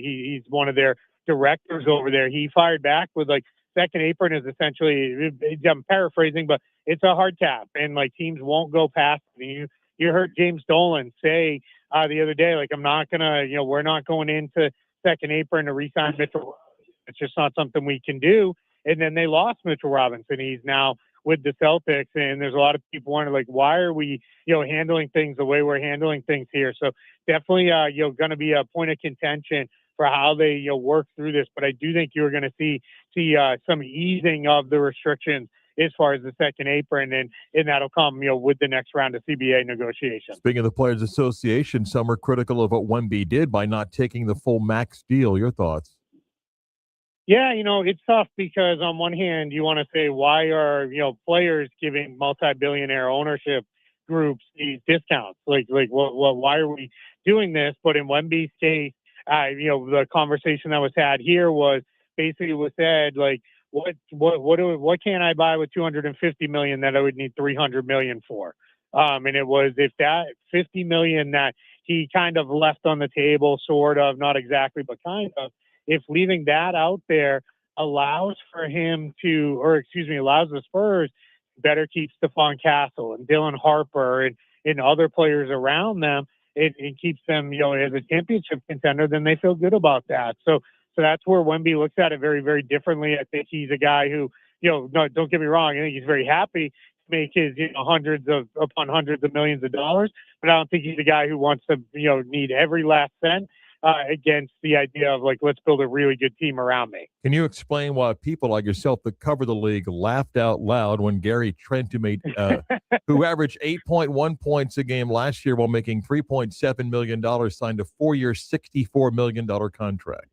he's one of their directors over there. He fired back with, like, second apron is essentially, I'm paraphrasing, but it's a hard cap, and like teams won't go past it. You heard James Dolan say the other day, like, we're not going into second apron to re-sign Mitchell Robinson. It's just not something we can do. And then they lost Mitchell Robinson. He's now with the Celtics, and there's a lot of people wondering, like, why are we, handling things the way we're handling things here? So definitely, going to be a point of contention for how they work through this. But I do think you're going to see some easing of the restrictions as far as the second apron, and that'll come with the next round of CBA negotiations. Speaking of the Players Association, some are critical of what Wemby did by not taking the full max deal. Your thoughts? Yeah, it's tough because on one hand you want to say, why are players giving multi-billionaire ownership groups these discounts? Like why are we doing this? But in Wemby's case, the conversation that was had here was basically said, like, what can I buy with $250 million that I would need $300 million for? And it was, if that $50 million that he kind of left on the table, sort of, not exactly, but kind of, if leaving that out there allows the Spurs better keep Stephon Castle and Dylan Harper and other players around them, it keeps them, as a championship contender, then they feel good about that. So that's where Wemby looks at it very, very differently. I think he's a guy who, no, don't get me wrong, I think he's very happy to make his, hundreds upon hundreds of millions of dollars, but I don't think he's a guy who wants to, need every last cent against the idea of, like, let's build a really good team around me. Can you explain why people like yourself that cover the league laughed out loud when Gary Trent, who averaged 8.1 points a game last year while making $3.7 million, signed a 4-year, $64 million contract?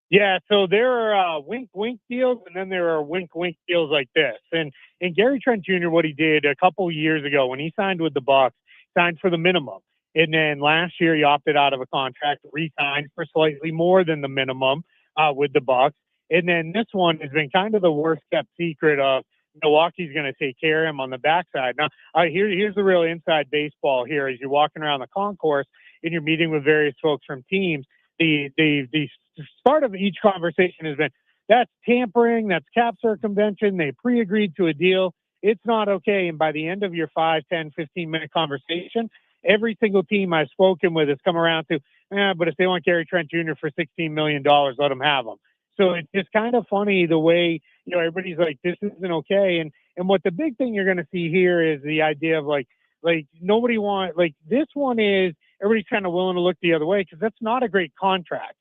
Yeah, so there are wink-wink deals, and then there are wink-wink deals like this. And Gary Trent Jr., what he did a couple years ago when he signed with the Bucks, signed for the minimum. And then last year he opted out of a contract, re-signed for slightly more than the minimum with the Bucks. And then this one has been kind of the worst kept secret of Milwaukee's going to take care of him on the backside. Now, here's the real inside baseball here. As you're walking around the concourse and you're meeting with various folks from teams, the start of each conversation has been, that's tampering, that's cap circumvention, they pre-agreed to a deal, it's not okay. And by the end of your 5, 10, 15-minute conversation, every single team I've spoken with has come around to, but if they want Gary Trent Jr. for $16 million, let them have him. So it's just kind of funny the way, everybody's like, this isn't okay. And what the big thing you're going to see here is the idea of like nobody wants, like this one is everybody's kind of willing to look the other way because that's not a great contract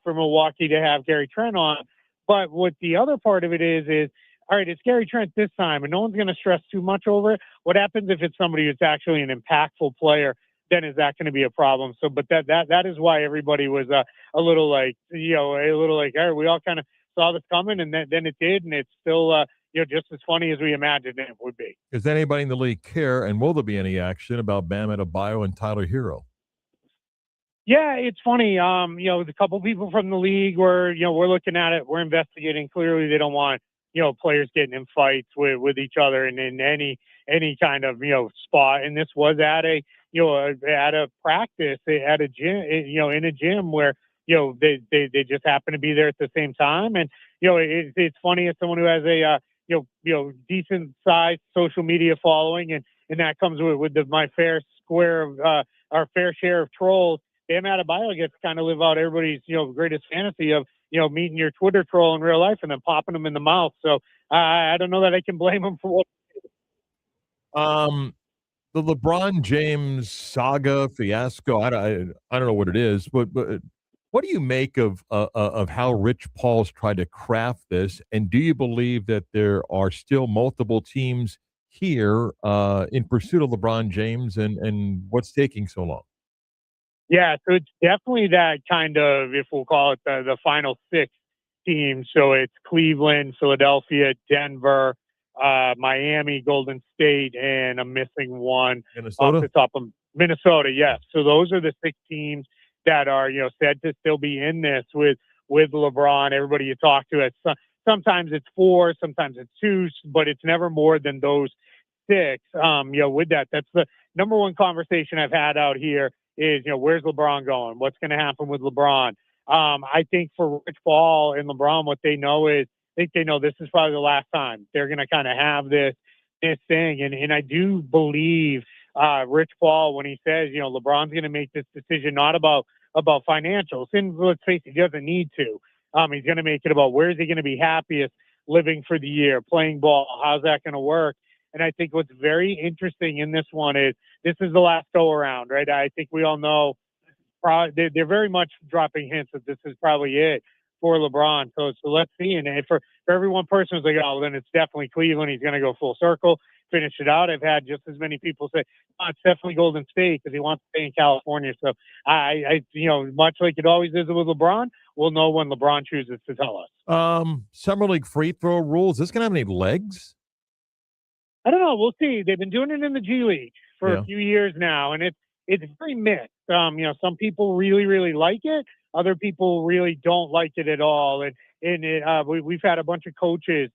for Milwaukee to have Gary Trent on. But what the other part of it is, all right, it's Gary Trent this time, and no one's going to stress too much over it. What happens if it's somebody who's actually an impactful player? Then is that going to be a problem? So, but that is why everybody was a little like, all right, we all kind of saw this coming, and then it did, and it's still, just as funny as we imagined it would be. Does anybody in the league care, and will there be any action about Bam Adebayo and Tyler Hero? Yeah, it's funny. The couple people from the league we're looking at it. We're investigating. Clearly, they don't want, players getting in fights with each other and in any kind of, spot. And this was at a practice, at a gym, in a gym where, they just happen to be there at the same time. And, it's funny as someone who has a, decent sized social media following and that comes with my fair square of, our fair share of trolls. Bam Adebayo gets to kind of live out everybody's, greatest fantasy of, meeting your Twitter troll in real life and then popping them in the mouth. So I don't know that I can blame him for what. The LeBron James saga fiasco. I don't know what it is, but what do you make of how Rich Paul's tried to craft this? And do you believe that there are still multiple teams here in pursuit of LeBron James and what's taking so long? Yeah, so it's definitely that kind of, if we'll call it the final 6 teams. So it's Cleveland, Philadelphia, Denver, Miami, Golden State, and I'm missing one Minnesota? off the top of Minnesota. Yes. So those are the 6 teams that are, said to still be in this with LeBron. Everybody you talk to, sometimes it's 4, sometimes it's 2, but it's never more than those 6. With that's the number one conversation I've had out here is, where's LeBron going? What's going to happen with LeBron? I think for Rich Paul and LeBron, what they know is, I think they know this is probably the last time they're going to kind of have this thing. And I do believe Rich Paul, when he says, LeBron's going to make this decision, not about financials. And let's face it, he doesn't need to. He's going to make it about where is he going to be happiest living for the year, playing ball. How's that going to work? And I think what's very interesting in this one is this is the last go around, right? I think we all know they're very much dropping hints that this is probably it for LeBron. So let's see. And for every one person who's like, oh, then it's definitely Cleveland. He's going to go full circle, finish it out. I've had just as many people say, oh, it's definitely Golden State because he wants to stay in California. So I much like it always is with LeBron, we'll know when LeBron chooses to tell us. Summer League free throw rules. Is this going to have any legs? I don't know. We'll see. They've been doing it in the G League for a few years now, and it's very mixed. Some people really, really like it. Other people really don't like it at all. And we've had a bunch of coaches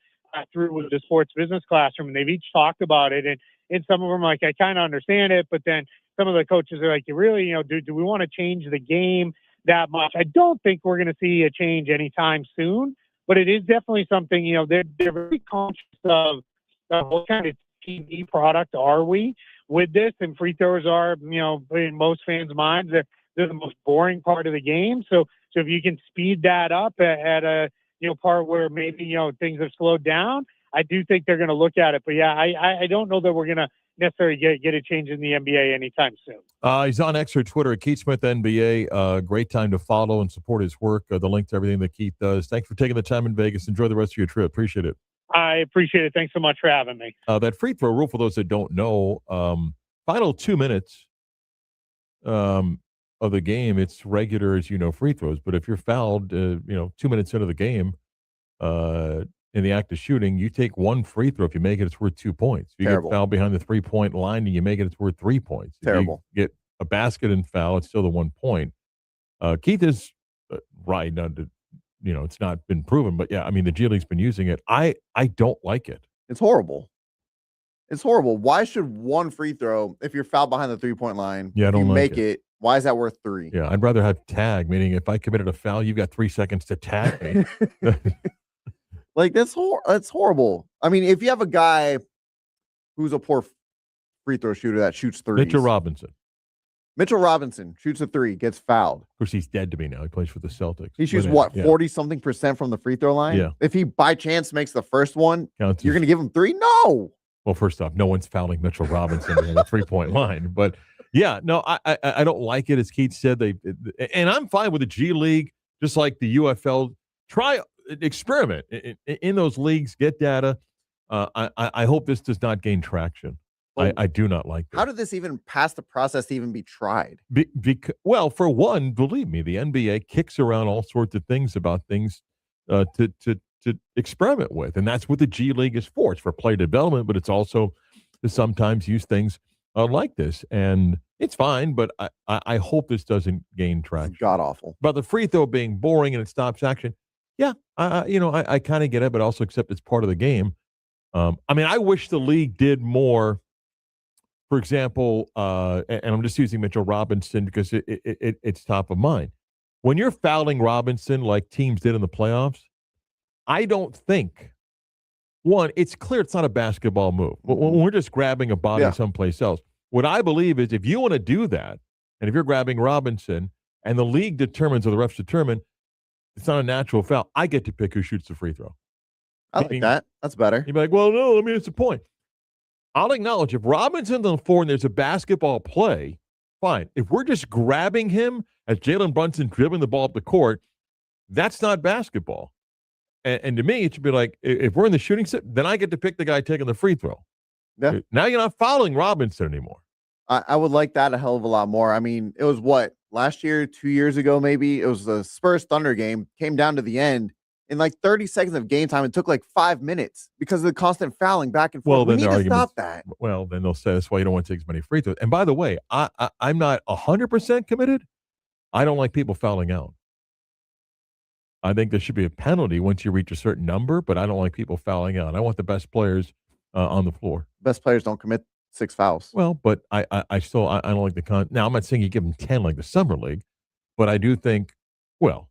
through with the sports business classroom, and they've each talked about it. And some of them are like, I kind of understand it, but then some of the coaches are like, you really, do we want to change the game that much? I don't think we're going to see a change anytime soon, but it is definitely something. They're very conscious of what kind of TV product are we with this? And free throws are, in most fans' minds, they're the most boring part of the game. So if you can speed that up at a part where maybe things have slowed down, I do think they're going to look at it. But yeah, I don't know that we're going to necessarily get a change in the NBA anytime soon. He's on X or Twitter at Keith Smith NBA. Great time to follow and support his work. The link to everything that Keith does. Thanks for taking the time in Vegas. Enjoy the rest of your trip. Appreciate it. I appreciate it. Thanks so much for having me. That free throw rule, for those that don't know, final 2 minutes of the game, it's regular, as free throws. But if you're fouled, 2 minutes into the game, in the act of shooting, you take one free throw. If you make it, it's worth 2 points. If you get fouled behind the 3-point line and you make it, it's worth 3 points. Terrible. If you get a basket and foul, it's still the 1 point. Keith is right. Now, it's not been proven, but yeah, I mean, the G League's been using it. I don't like it. It's horrible. It's horrible. Why should one free throw, if you're fouled behind the 3-point line, Yeah, I if you don't like make it, why is that worth 3? Yeah, I'd rather have tag, meaning if I committed a foul, you've got 3 seconds to tag me. Like, that's horrible. I mean, if you have a guy who's a poor free throw shooter that shoots threes. Mitchell Robinson shoots a 3, gets fouled. Of course, he's dead to me now. He plays for the Celtics. He shoots, 40-something% from the free throw line? Yeah. If he, by chance, makes the first one, Counts you're going to give him 3? No. Well, first off, no one's fouling Mitchell Robinson on the 3-point line. But, yeah, no, I don't like it. As Keith said, and I'm fine with the G League, just like the UFL. Experiment in those leagues, get data. I hope this does not gain traction. I do not like this. How did this even pass the process to even be tried? Well, for one, believe me, the NBA kicks around all sorts of things about things to experiment with, and that's what the G League is for. It's for player development, but it's also to sometimes use things like this, and it's fine. But I hope this doesn't gain traction. God awful. About the free throw being boring and it stops action. Yeah, I kind of get it, but also accept it's part of the game. I mean, I wish the league did more. For example, and I'm just using Mitchell Robinson because it's top of mind. When you're fouling Robinson like teams did in the playoffs, I don't think, one, it's clear it's not a basketball move. When we're just grabbing a body someplace else. What I believe is if you want to do that, and if you're grabbing Robinson and the league determines or the refs determine it's not a natural foul, I get to pick who shoots the free throw. I like that. That's better. You'd be like, well, no, I mean, it's a point. I'll acknowledge if Robinson's on the floor and there's a basketball play, fine. If we're just grabbing him as Jalen Brunson dribbling the ball up the court, that's not basketball. And to me, it should be like, if we're in the shooting set, then I get to pick the guy taking the free throw. Yeah. Now you're not fouling Robinson anymore. I would like that a hell of a lot more. I mean, it was last year, 2 years ago, maybe? It was the Spurs Thunder game, came down to the end. In like 30 seconds of game time, it took like 5 minutes because of the constant fouling back and forth. Well, we need to stop that. Well, then they'll say that's why you don't want to take as many free throws. And by the way, I'm not 100% committed. I don't like people fouling out. I think there should be a penalty once you reach a certain number, but I don't like people fouling out. I want the best players on the floor. Best players don't commit 6 fouls. Well, but I don't like the now, I'm not saying you give them 10 like the Summer League, but I do think, well,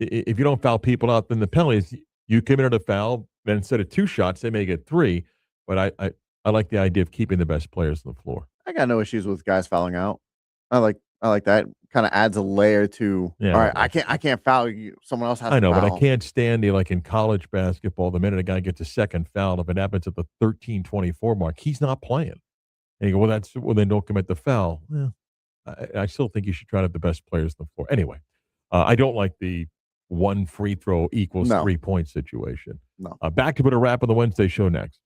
if you don't foul people out, then the penalty is you committed a foul, then instead of 2 shots, they may get 3. But I like the idea of keeping the best players on the floor. I got no issues with guys fouling out. I like that. Kind of adds a layer to. Yeah, all right, I can't foul you. Someone else has. I know, to foul. but I can't stand like in college basketball. The minute a guy gets a second foul, if it happens at the 13-24 mark, he's not playing. And you go, well, then don't commit the foul. Yeah, I still think you should try to have the best players on the floor. Anyway, I don't like the 1 free throw equals 3-point situation. No. Back to put a wrap on the Wednesday show next.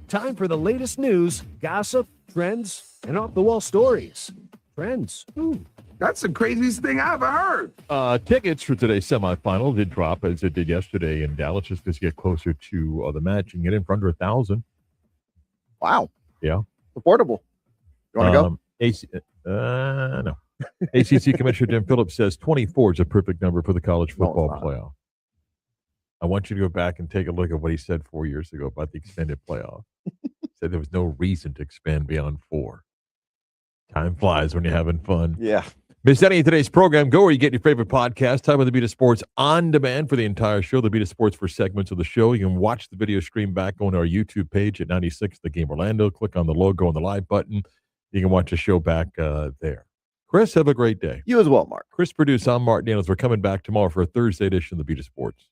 Time for the latest news, gossip, trends, and off-the-wall stories. Trends. That's the craziest thing I ever heard. Tickets for today's semifinal did drop as it did yesterday in Dallas, just as you get closer to the match and get in for under 1,000. Wow. Yeah. Affordable. You want to go? No. ACC Commissioner Jim Phillips says 24 is a perfect number for the college football playoff. I want you to go back and take a look at what he said 4 years ago about the extended playoff. He said there was no reason to expand beyond 4. Time flies when you're having fun. Yeah. Miss any of today's program, go where you get your favorite podcast. Time with the Beat of Sports on demand for the entire show. The Beat of Sports for segments of the show. You can watch the video stream back on our YouTube page at 96 The Game Orlando. Click on the logo on the live button. You can watch the show back there. Chris, have a great day. You as well, Mark. Chris produced. I'm Marc Daniels. We're coming back tomorrow for a Thursday edition of the Beat of Sports.